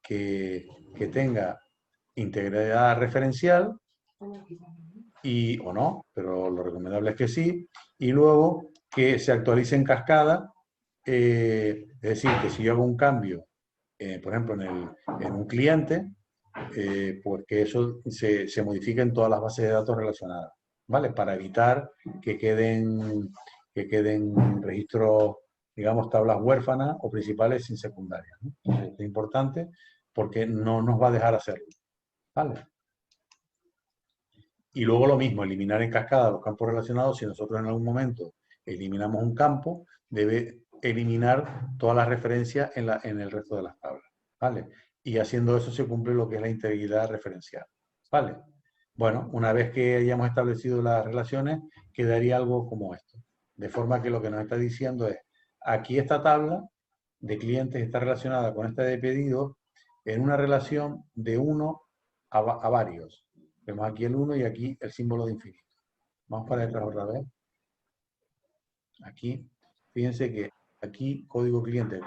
tenga integridad referencial o no, pero lo recomendable es que sí. Y luego que se actualice en cascada, es decir, que si yo hago un cambio, por ejemplo, en un cliente, pues que eso se modifique en todas las bases de datos relacionadas, ¿vale? Para evitar que queden registros, digamos, tablas huérfanas o principales sin secundarias, ¿no? Es importante porque no nos va a dejar hacerlo, ¿vale? Y luego lo mismo, eliminar en cascada los campos relacionados. Si nosotros en algún momento eliminamos un campo, debe eliminar todas las referencias en el resto de las tablas, ¿vale? Y haciendo eso se cumple lo que es la integridad referencial, ¿vale? Bueno, una vez que hayamos establecido las relaciones, quedaría algo como esto. De forma que lo que nos está diciendo es, aquí esta tabla de clientes está relacionada con esta de pedidos en una relación de 1 a varios. Vemos aquí el 1 y aquí el símbolo de infinito. Vamos para detrás otra vez. Aquí, fíjense que aquí código cliente,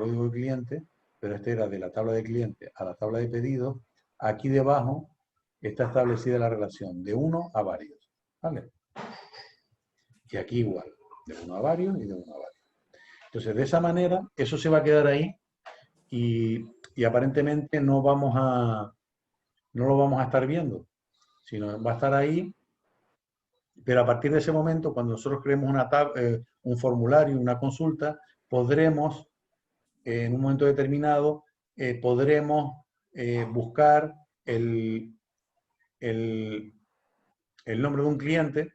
pero este era de la tabla de cliente a la tabla de pedidos. Aquí debajo está establecida la relación de 1 a varios. ¿Vale? Y aquí igual, de 1 a varios y de 1 a varios. Entonces, de esa manera, eso se va a quedar ahí y aparentemente no lo vamos a estar viendo, sino va a estar ahí. Pero a partir de ese momento, cuando nosotros creemos un formulario, una consulta, podremos, en un momento determinado, podremos buscar el, el nombre de un cliente,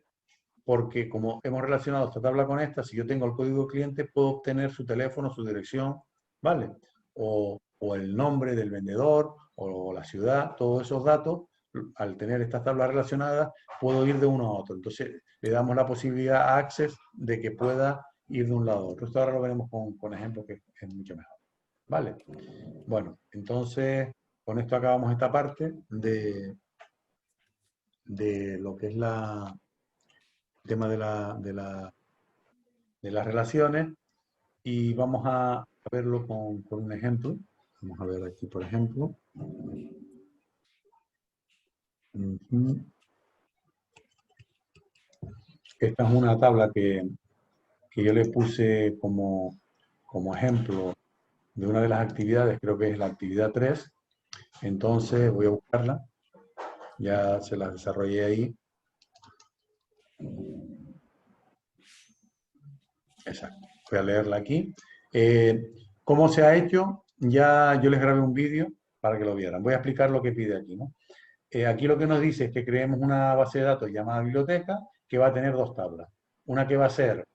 porque como hemos relacionado esta tabla con esta, si yo tengo el código cliente, puedo obtener su teléfono, su dirección, ¿vale? O el nombre del vendedor, o la ciudad, todos esos datos, al tener estas tablas relacionadas, puedo ir de uno a otro. Entonces, le damos la posibilidad a Access de que pueda ir de un lado a otro. Esto ahora lo veremos con ejemplos que es mucho mejor. ¿Vale? Bueno, entonces, con esto acabamos esta parte de lo que es el tema de las relaciones y vamos a verlo con un ejemplo. Vamos a ver aquí, por ejemplo. esta es una tabla que yo le puse como ejemplo de una de las actividades, creo que es la actividad 3. Entonces voy a buscarla, ya se la desarrollé ahí. Exacto, voy a leerla aquí. ¿Cómo se ha hecho? Ya yo les grabé un vídeo para que lo vieran. Voy a explicar lo que pide aquí, ¿no? Aquí lo que nos dice es que creemos una base de datos llamada biblioteca que va a tener dos tablas. Una que va a ser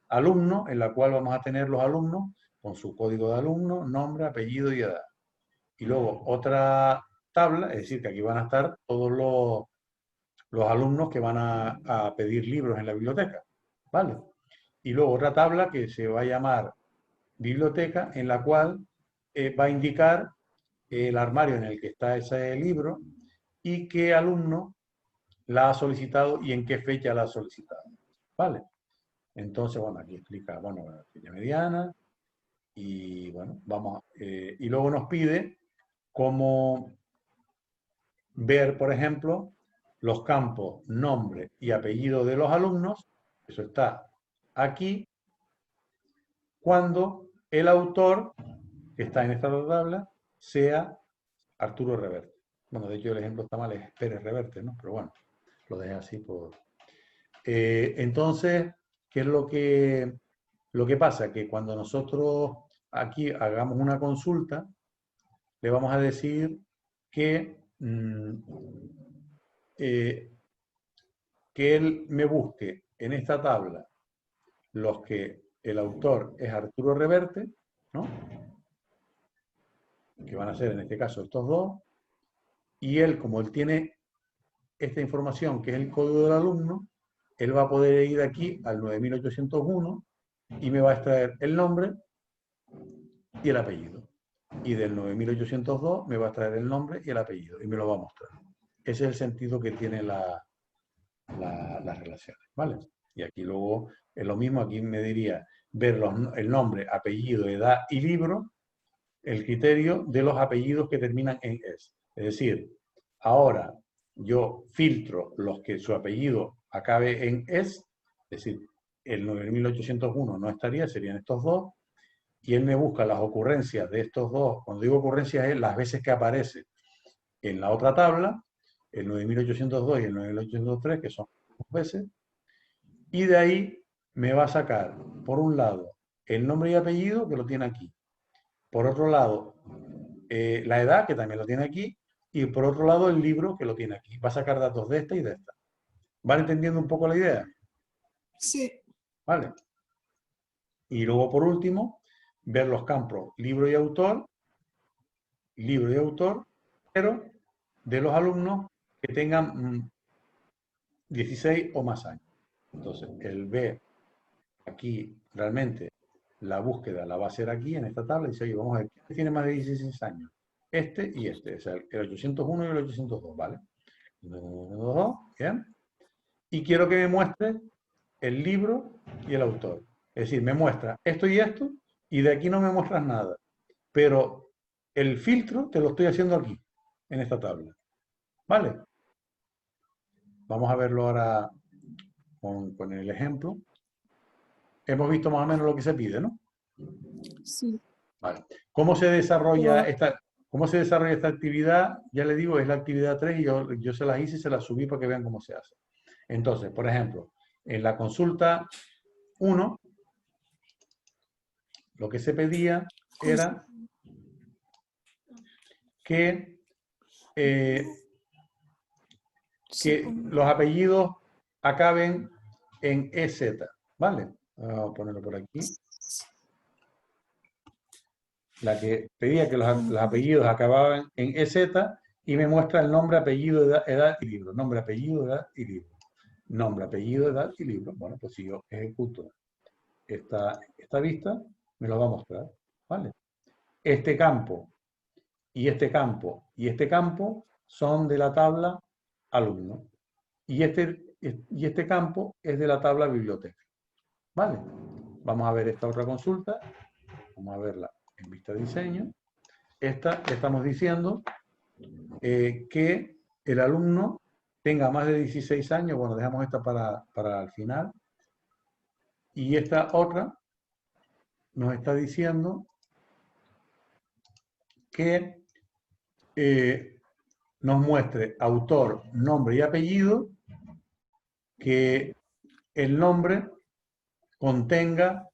alumno, en la cual vamos a tener los alumnos con su código de alumno, nombre, apellido y edad. Y luego otra tabla, es decir, que aquí van a estar todos los alumnos que van a pedir libros en la biblioteca. ¿Vale? Y luego otra tabla que se va a llamar biblioteca, en la cual va a indicar el armario en el que está ese libro y qué alumno la ha solicitado y en qué fecha la ha solicitado. ¿Vale? Entonces, bueno, aquí explica, bueno, la fecha mediana y bueno, vamos, y luego nos pide cómo ver, por ejemplo, los campos nombre y apellido de los alumnos, eso está aquí, cuando el autor que está en esta tabla sea Arturo Reverte. Bueno, de hecho el ejemplo está mal, es Pérez Reverte, ¿no? Pero bueno, lo dejé así por... entonces, ¿qué es lo que pasa? Que cuando nosotros aquí hagamos una consulta, le vamos a decir que, que él me busque en esta tabla los que el autor es Arturo Reverte, ¿no? Que van a ser en este caso estos dos, y él, como él tiene esta información, que es el código del alumno, él va a poder ir aquí al 9801 y me va a extraer el nombre y el apellido. Y del 9802 me va a extraer el nombre y el apellido y me lo va a mostrar. Ese es el sentido que tiene las relaciones, ¿vale? Y aquí luego es lo mismo, aquí me diría ver el nombre, apellido, edad y libro, el criterio de los apellidos que terminan en es. Es decir, ahora yo filtro los que su apellido acabe en es decir, el 9801 no estaría, serían estos dos, y él me busca las ocurrencias de estos dos. Cuando digo ocurrencias es las veces que aparece en la otra tabla, el 9802 y el 9803, que son dos veces, y de ahí me va a sacar, por un lado, el nombre y apellido, que lo tiene aquí. Por otro lado, la edad, que también lo tiene aquí. Y por otro lado, el libro, que lo tiene aquí. Va a sacar datos de esta y de esta. ¿Van entendiendo un poco la idea? Sí. Vale. Y luego, por último, ver los campos libro y autor, pero de los alumnos que tengan 16 o más años. Entonces, él ve aquí realmente la búsqueda la va a hacer aquí en esta tabla y dice, oye, vamos a ver, ¿quién tiene más de 16 años? Este y este, o sea, el 801 y el 802, ¿vale? 2, ¿bien? Y quiero que me muestre el libro y el autor. Es decir, me muestra esto y esto, y de aquí no me muestras nada. Pero el filtro te lo estoy haciendo aquí, en esta tabla. ¿Vale? Vamos a verlo ahora con el ejemplo. Hemos visto más o menos lo que se pide, ¿no? Sí. Vale. ¿Cómo se desarrolla esta actividad? Ya le digo, es la actividad 3 y yo se las hice y se las subí para que vean cómo se hace. Entonces, por ejemplo, en la consulta 1, lo que se pedía era que los apellidos acaben en EZ, ¿vale? Vamos a ponerlo por aquí. La que pedía que los apellidos acababan en EZ y me muestra el nombre, apellido, edad y libro. Nombre, apellido, edad y libro. Nombre, apellido, edad y libro. Bueno, pues si yo ejecuto esta vista, me lo va a mostrar, ¿vale? Este campo y este campo y este campo son de la tabla alumno. Y este campo es de la tabla biblioteca. ¿Vale? Vamos a ver esta otra consulta. Vamos a verla en vista de diseño. Esta le estamos diciendo que el alumno tenga más de 16 años, bueno, dejamos esta para el final. Y esta otra nos está diciendo que nos muestre autor, nombre y apellido, que el nombre contenga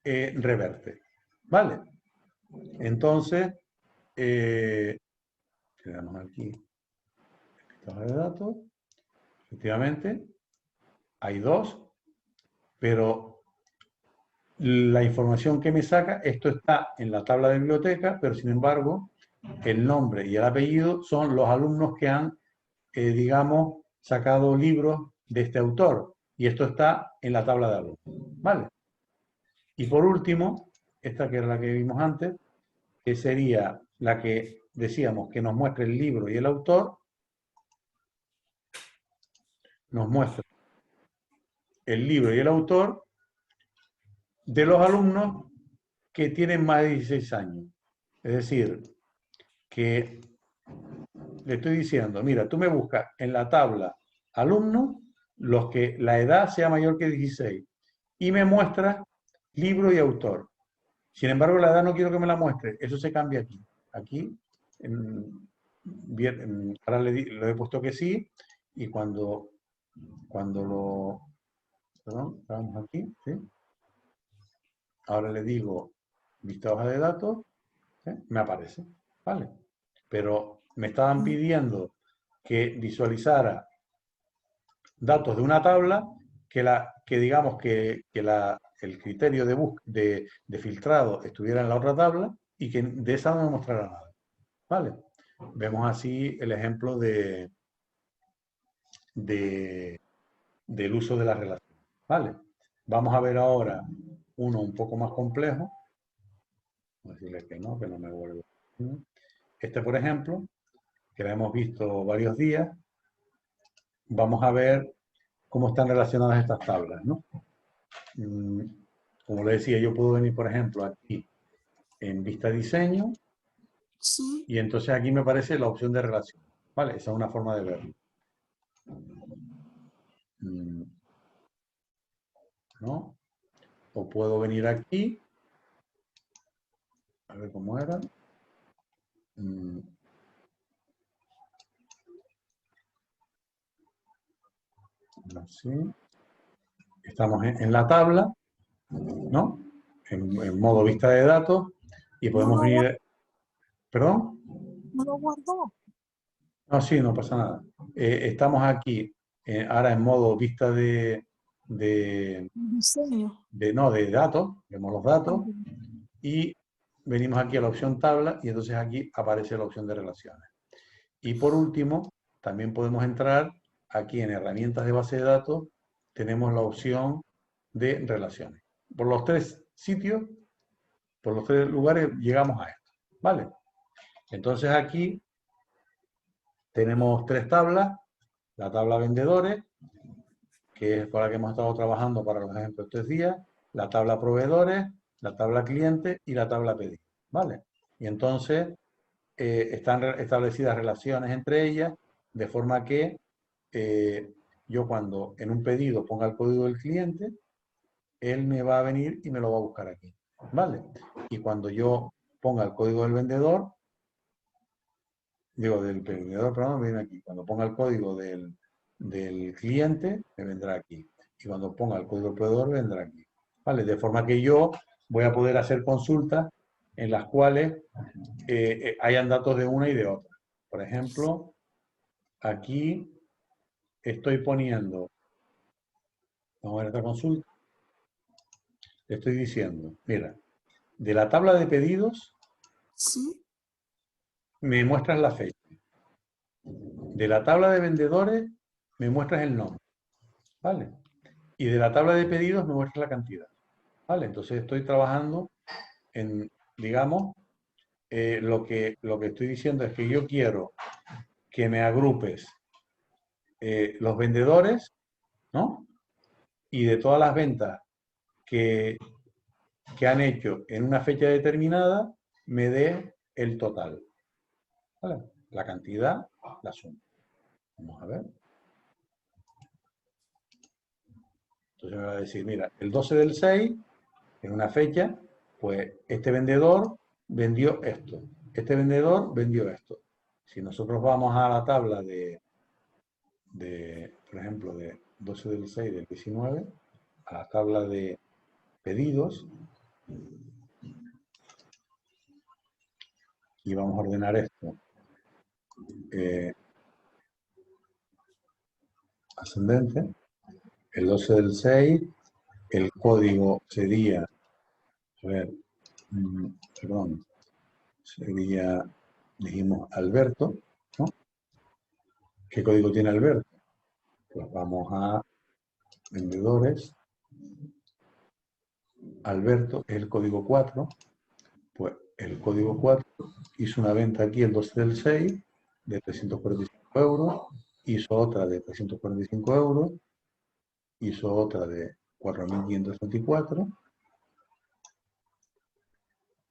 reverte. ¿Vale? Entonces, le damos aquí listado de datos. Efectivamente, hay dos, pero la información que me saca, esto está en la tabla de biblioteca, pero sin embargo, el nombre y el apellido son los alumnos que han, digamos, sacado libros de este autor. Y esto está en la tabla de alumnos. ¿Vale? Y por último, esta que era la que vimos antes, que sería la que decíamos que nos muestre el libro y el autor, nos muestra el libro y el autor de los alumnos que tienen más de 16 años. Es decir, que le estoy diciendo, mira, tú me buscas en la tabla alumnos los que la edad sea mayor que 16 y me muestras libro y autor. Sin embargo, la edad no quiero que me la muestre. Eso se cambia aquí. Aquí, ahora lo he puesto que sí y cuando lo... Perdón, vamos aquí, ¿sí? Ahora le digo vista hoja de datos, ¿sí? Me aparece, ¿vale? Pero me estaban pidiendo que visualizara datos de una tabla que digamos que el criterio de filtrado estuviera en la otra tabla y que de esa no me mostrara nada, ¿vale? Vemos así el ejemplo del uso de la relación, ¿vale? Vamos a ver ahora uno un poco más complejo. Voy a decirle que no me vuelvo. Este, por ejemplo, que lo hemos visto varios días, vamos a ver cómo están relacionadas estas tablas, ¿no? Como le decía, yo puedo venir, por ejemplo, aquí en vista diseño, Sí. y entonces aquí me aparece la opción de relación, ¿vale? Esa es una forma de verlo. ¿No? O puedo venir aquí, a ver cómo era. Así. Estamos en la tabla, ¿no? En modo vista de datos, y podemos venir... ¿Perdón? No lo guardó. No, sí, no pasa nada. Estamos aquí, ahora en modo vista Diseño. de datos, vemos los datos, y venimos aquí a la opción tabla, y entonces aquí aparece la opción de relaciones. Y por último, también podemos entrar aquí en herramientas de base de datos, tenemos la opción de relaciones. Por los tres sitios, por los tres lugares, llegamos a esto, ¿vale? Entonces aquí tenemos tres tablas, la tabla vendedores, que es con la que hemos estado trabajando para los ejemplos de estos días, la tabla proveedores, la tabla cliente y la tabla pedido, ¿vale? Y entonces están establecidas relaciones entre ellas, de forma que yo cuando en un pedido ponga el código del cliente, él me va a venir y me lo va a buscar aquí, ¿vale? Y cuando yo ponga el código del vendedor, digo, del vendedor, perdón, me viene aquí. Cuando ponga el código del cliente, me vendrá aquí. Y cuando ponga el código del proveedor, vendrá aquí. ¿Vale? De forma que yo voy a poder hacer consultas en las cuales hayan datos de una y de otra. Por ejemplo, aquí estoy poniendo, vamos a ver esta consulta, le estoy diciendo, mira, de la tabla de pedidos, Sí. me muestras la fecha. De la tabla de vendedores, me muestras el nombre. ¿Vale? Y de la tabla de pedidos me muestra la cantidad. ¿Vale? Entonces estoy trabajando en, digamos, lo que estoy diciendo es que yo quiero que me agrupes los vendedores, ¿no? Y de todas las ventas que han hecho en una fecha determinada, me dé el total. ¿Vale? La cantidad, la suma. Vamos a ver. Entonces me va a decir, mira, el 12 del 6, en una fecha, pues este vendedor vendió esto. Este vendedor vendió esto. Si nosotros vamos a la tabla por ejemplo, de 12 del 6 del 19, a la tabla de pedidos, y vamos a ordenar esto ascendente, el 12 del 6, el código sería, a ver, perdón, sería, dijimos Alberto, ¿no? ¿Qué código tiene Alberto? Pues vamos a vendedores, Alberto es el código 4, pues el código 4 hizo una venta aquí el 12 del 6 de 345 euros, hizo otra de 345 euros, hizo otra de 4.534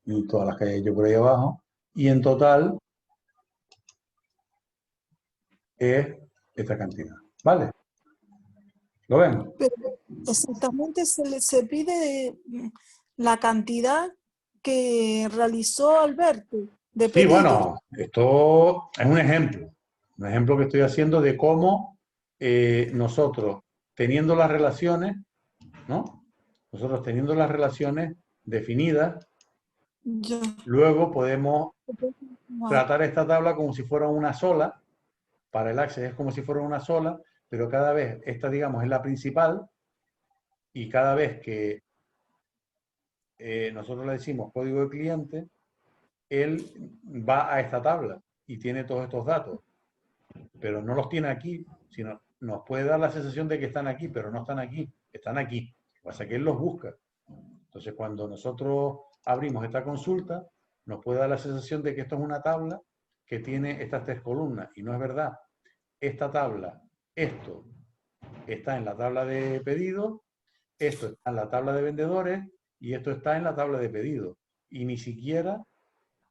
y todas las que hay hecho por ahí abajo, y en total es esta cantidad, ¿vale? ¿Lo ven? Pero exactamente se pide la cantidad que realizó Alberto de Sí, pedidos. bueno, esto es un ejemplo que estoy haciendo de cómo nosotros, teniendo las relaciones, ¿no? Nosotros teniendo las relaciones definidas, Ya. luego podemos Ah, tratar esta tabla como si fuera una sola, para el Access es como si fuera una sola, pero cada vez, esta digamos es la principal, y cada vez que nosotros le decimos código de cliente, él va a esta tabla y tiene todos estos datos, pero no los tiene aquí, sino nos puede dar la sensación de que están aquí, pero no están aquí, están aquí. Lo que pasa es que él los busca. Entonces, cuando nosotros abrimos esta consulta, nos puede dar la sensación de que esto es una tabla que tiene estas tres columnas, y no es verdad. Esta tabla, esto está en la tabla de pedidos, esto está en la tabla de vendedores y esto está en la tabla de pedidos. Y ni siquiera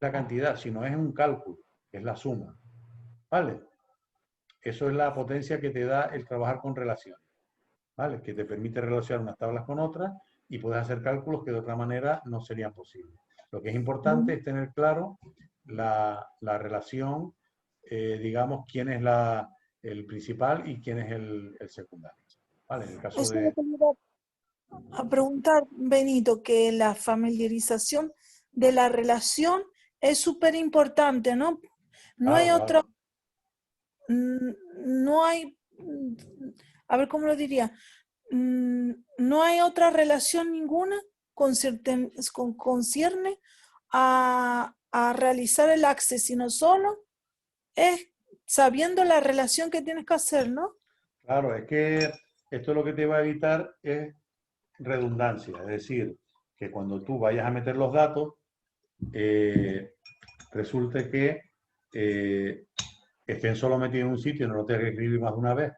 la cantidad, sino es un cálculo, es la suma. ¿Vale? Eso es la potencia que te da el trabajar con relaciones, ¿vale? Que te permite relacionar unas tablas con otras y puedes hacer cálculos que de otra manera no serían posibles. Lo que es importante es tener claro la relación, digamos, quién es el principal y quién es el secundario. ¿Vale? En el caso eso es de... lo que le iba a preguntar, Benito, que la familiarización de la relación es súper importante, ¿no? No Claro, hay otra, claro. no hay, a ver cómo lo diría, no hay otra relación ninguna concierne a realizar el access, sino solo es sabiendo la relación que tienes que hacer, ¿no? Claro, es que esto lo que te va a evitar es redundancia, es decir, que cuando tú vayas a meter los datos, resulte que estén solo metidos en un sitio y no lo tengas que escribir más de una vez.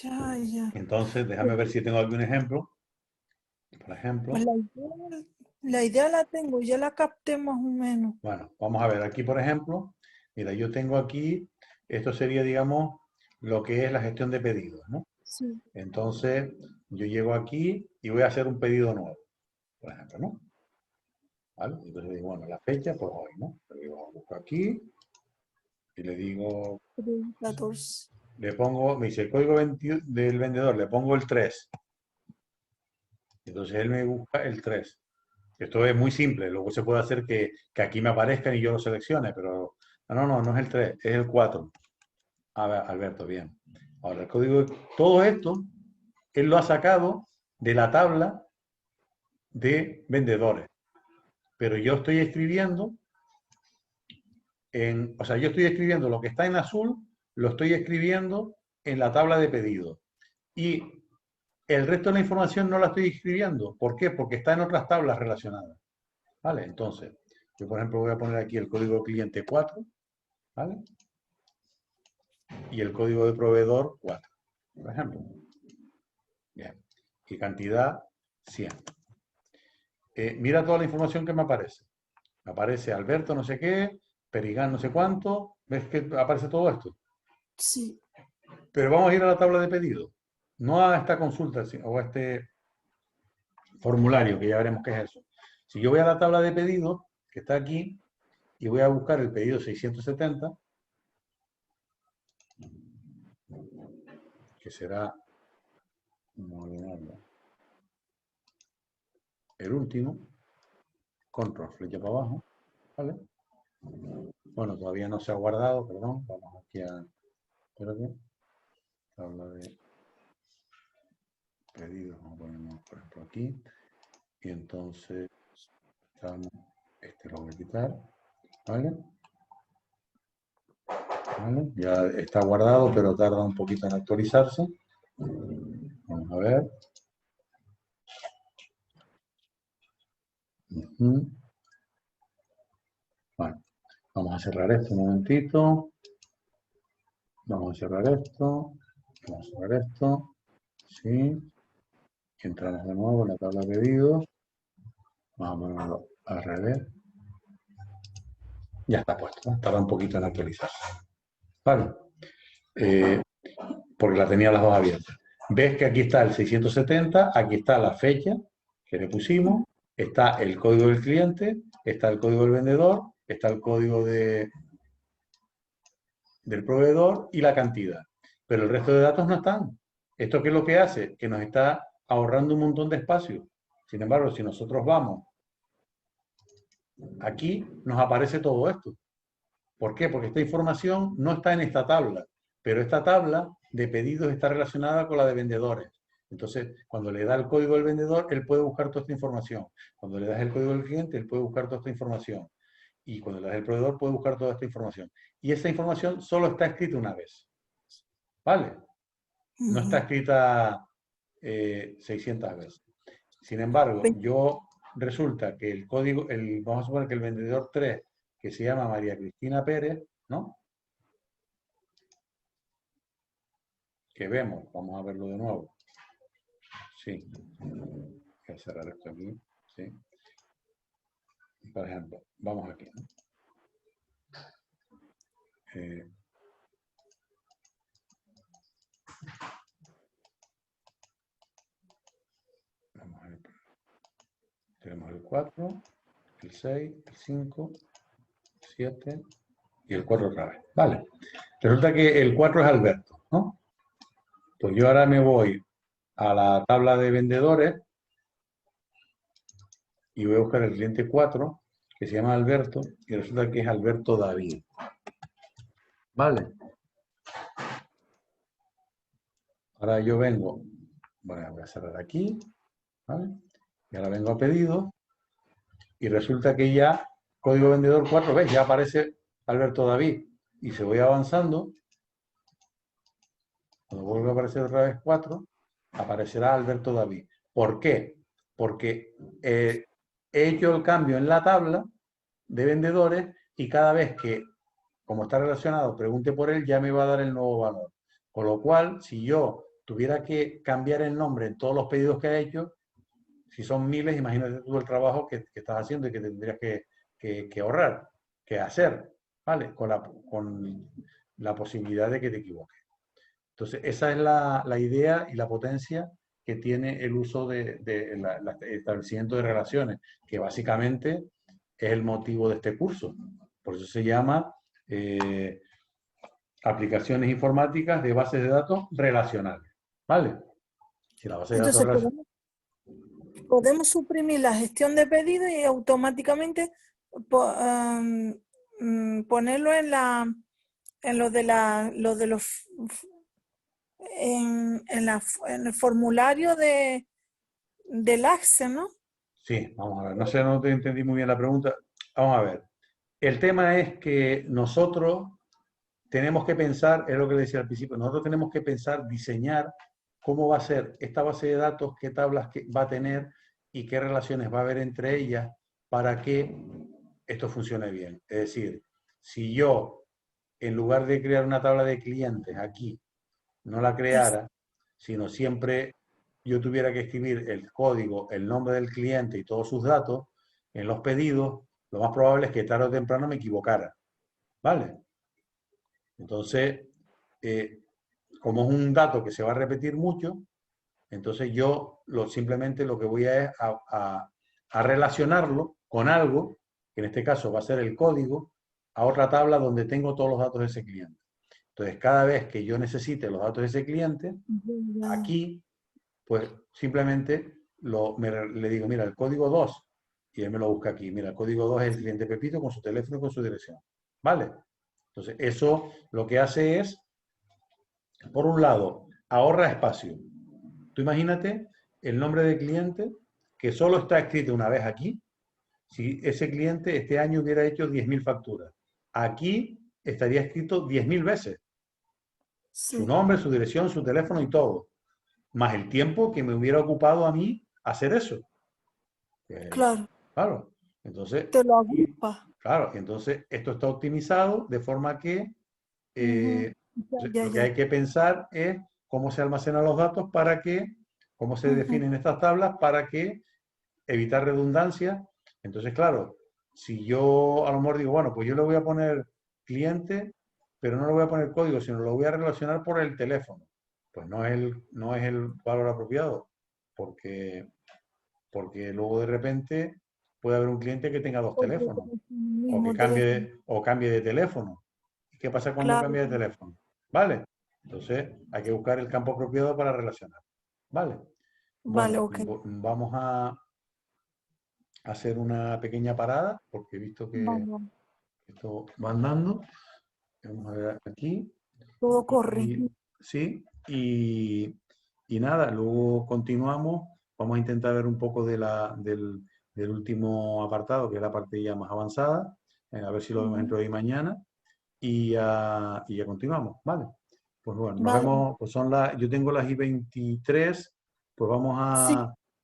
Ya, ya. Entonces, déjame ver si tengo algún ejemplo. Por Pues ejemplo, la idea la tengo, ya la capté más o menos. bueno, vamos a ver aquí, por ejemplo, mira, yo tengo aquí, esto sería, digamos, lo que es la gestión de pedidos, ¿no? Sí. Entonces, yo llego aquí y voy a hacer un pedido nuevo, por ejemplo, ¿no? ¿Vale? Entonces digo, bueno, la fecha, pues hoy, ¿no? Le digo, busco aquí y le digo, 14. le pongo, me dice el código del vendedor, le pongo el 3. Entonces él me busca el 3. Esto es muy simple, luego se puede hacer que aquí me aparezcan y yo lo seleccione, pero no es el 3, es el 4. A ver, Alberto, bien. Ahora, el código, todo esto, él lo ha sacado de la tabla de vendedores, pero yo estoy escribiendo o sea, yo estoy escribiendo lo que está en azul, lo estoy escribiendo en la tabla de pedidos. Y el resto de la información no la estoy escribiendo. ¿Por qué? Porque está en otras tablas relacionadas. ¿Vale? Entonces, yo por ejemplo voy a poner aquí el código cliente 4, ¿vale? Y el código de proveedor 4, por ejemplo. Bien. Y cantidad 100. Mira toda la información que me aparece. Me aparece Alberto no sé qué, Perigán no sé cuánto. ¿Ves que aparece todo esto? Sí. Pero vamos a ir a la tabla de pedidos, no a esta consulta o a este formulario, que ya veremos qué es eso. Si yo voy a la tabla de pedidos, que está aquí, y voy a buscar el pedido 670, que será, vamos a ordenarlo, el último, control, flecha para abajo, ¿vale? Bueno, todavía no se ha guardado, perdón, vamos aquí a, espérate, tabla de pedidos, vamos a ponernos, por ejemplo, aquí, y entonces, este lo voy a quitar, ¿vale? ¿Vale? Ya está guardado, pero tarda un poquito en actualizarse. Vamos a ver. Bueno, vamos a cerrar esto un momentito. Vamos a cerrar esto. Vamos a cerrar esto. Sí. Entramos de nuevo en la tabla de pedidos. Vamos a ponerlo al revés. Ya está puesto, ¿no? Tarda un poquito en actualizarse. Vale. Porque la tenía las dos abiertas. Ves que aquí está el 670, aquí está la fecha que le pusimos, está el código del cliente, está el código del vendedor, está el código del proveedor y la cantidad. Pero el resto de datos no están. ¿Esto qué es lo que hace? Que nos está ahorrando un montón de espacio. Sin embargo, si nosotros vamos aquí, nos aparece todo esto. ¿Por qué? Porque esta información no está en esta tabla, pero esta tabla de pedidos está relacionada con la de vendedores. Entonces, cuando le da el código del vendedor, él puede buscar toda esta información. Cuando le das el código del cliente, él puede buscar toda esta información. Y cuando le das el proveedor, puede buscar toda esta información. Y esa información solo está escrita una vez. ¿Vale? No está escrita 600 veces. Sin embargo, resulta que el código, vamos a suponer que el vendedor 3, que se llama María Cristina Pérez, ¿no? Que vemos, vamos a verlo de nuevo. Sí. Voy a cerrar esto aquí. Sí. Por ejemplo, vamos aquí, ¿no? Vamos a ver. Tenemos el 4, el 6, el 5, 7 y el 4 otra vez. Vale. Resulta que el 4 es Alberto, ¿no? Pues yo ahora me voy a la tabla de vendedores y voy a buscar el cliente 4, que se llama Alberto, y resulta que es Alberto David. Vale. Ahora yo vengo, bueno, voy a cerrar aquí, ¿vale? Y ahora vengo a pedidos y resulta que ya código vendedor 4, ¿ves? Ya aparece Alberto David. Y si voy avanzando, cuando vuelve a aparecer otra vez 4, aparecerá Alberto David. ¿Por qué? Porque he hecho el cambio en la tabla de vendedores y cada vez que, como está relacionado, pregunte por él, ya me va a dar el nuevo valor. Con lo cual, si yo tuviera que cambiar el nombre en todos los pedidos que ha hecho, si son miles, imagínate tú el trabajo que estás haciendo y que tendrías que ahorrar, que hacer, ¿vale? Con la posibilidad de que te equivoques. Entonces, esa es la idea y la potencia que tiene el uso de establecimiento de relaciones, que básicamente es el motivo de este curso. Por eso se llama aplicaciones informáticas de bases de datos relacionales. ¿Vale? Si la base de datos Entonces podemos suprimir la gestión de pedidos y automáticamente ponerlo en en el formulario del Access, ¿no? Sí, vamos a ver. No sé, no te entendí muy bien la pregunta. Vamos a ver. El tema es que nosotros tenemos que pensar, es lo que le decía al principio, nosotros tenemos que pensar, diseñar cómo va a ser esta base de datos, qué tablas va a tener y qué relaciones va a haber entre ellas para que esto funcione bien. Es decir, si yo, en lugar de crear una tabla de clientes aquí, no la creara, sino siempre yo tuviera que escribir el código, el nombre del cliente y todos sus datos en los pedidos, lo más probable es que tarde o temprano me equivocara. ¿Vale? Entonces, como es un dato que se va a repetir mucho, entonces yo simplemente lo que voy a relacionarlo con algo, que en este caso va a ser el código, a otra tabla donde tengo todos los datos de ese cliente. Entonces, cada vez que yo necesite los datos de ese cliente, aquí, pues simplemente le digo, mira, el código 2, y él me lo busca aquí. Mira, el código 2 es el cliente Pepito con su teléfono y con su dirección. ¿Vale? Entonces, eso lo que hace es, por un lado, ahorra espacio. Tú imagínate el nombre del cliente que solo está escrito una vez aquí. Si ese cliente este año hubiera hecho 10.000 facturas, aquí estaría escrito 10.000 veces. Su Sí, nombre, su dirección, su teléfono y todo. Más el tiempo que me hubiera ocupado a mí hacer eso. claro, Claro. Entonces, te lo agrupa. claro, entonces esto está optimizado de forma que Ujú. Ya, lo que ya. hay que pensar es cómo se almacenan los datos para que, cómo se Ujú. definen estas tablas para que evitar redundancia. Entonces, claro, si yo a lo mejor digo, bueno, pues yo le voy a poner cliente, pero no le voy a poner código, sino lo voy a relacionar por el teléfono. Pues no es el valor apropiado, porque, porque luego de repente puede haber un cliente que tenga dos Porque teléfonos tienes el mismo teléfono. o cambie de teléfono. ¿Y qué pasa cuando Claro, cambia de teléfono? ¿Vale? Entonces hay que buscar el campo apropiado para relacionar. ¿Vale? vale, Bueno, ok. vamos a hacer una pequeña parada porque he visto que Vamos, esto va andando. Vamos a ver aquí. todo corre. Y, sí, y nada, luego continuamos. Vamos a intentar ver un poco del último apartado, que es la parte ya más avanzada. A ver si lo vemos Ujú. entre hoy y mañana. Y ya continuamos, ¿vale? Pues bueno, nos Vale, vemos, pues yo tengo las I23, pues vamos sí,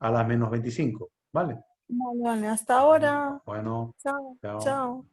a las -25, ¿vale? vale, vale. Hasta ahora. Bueno, Chao, chao. chao.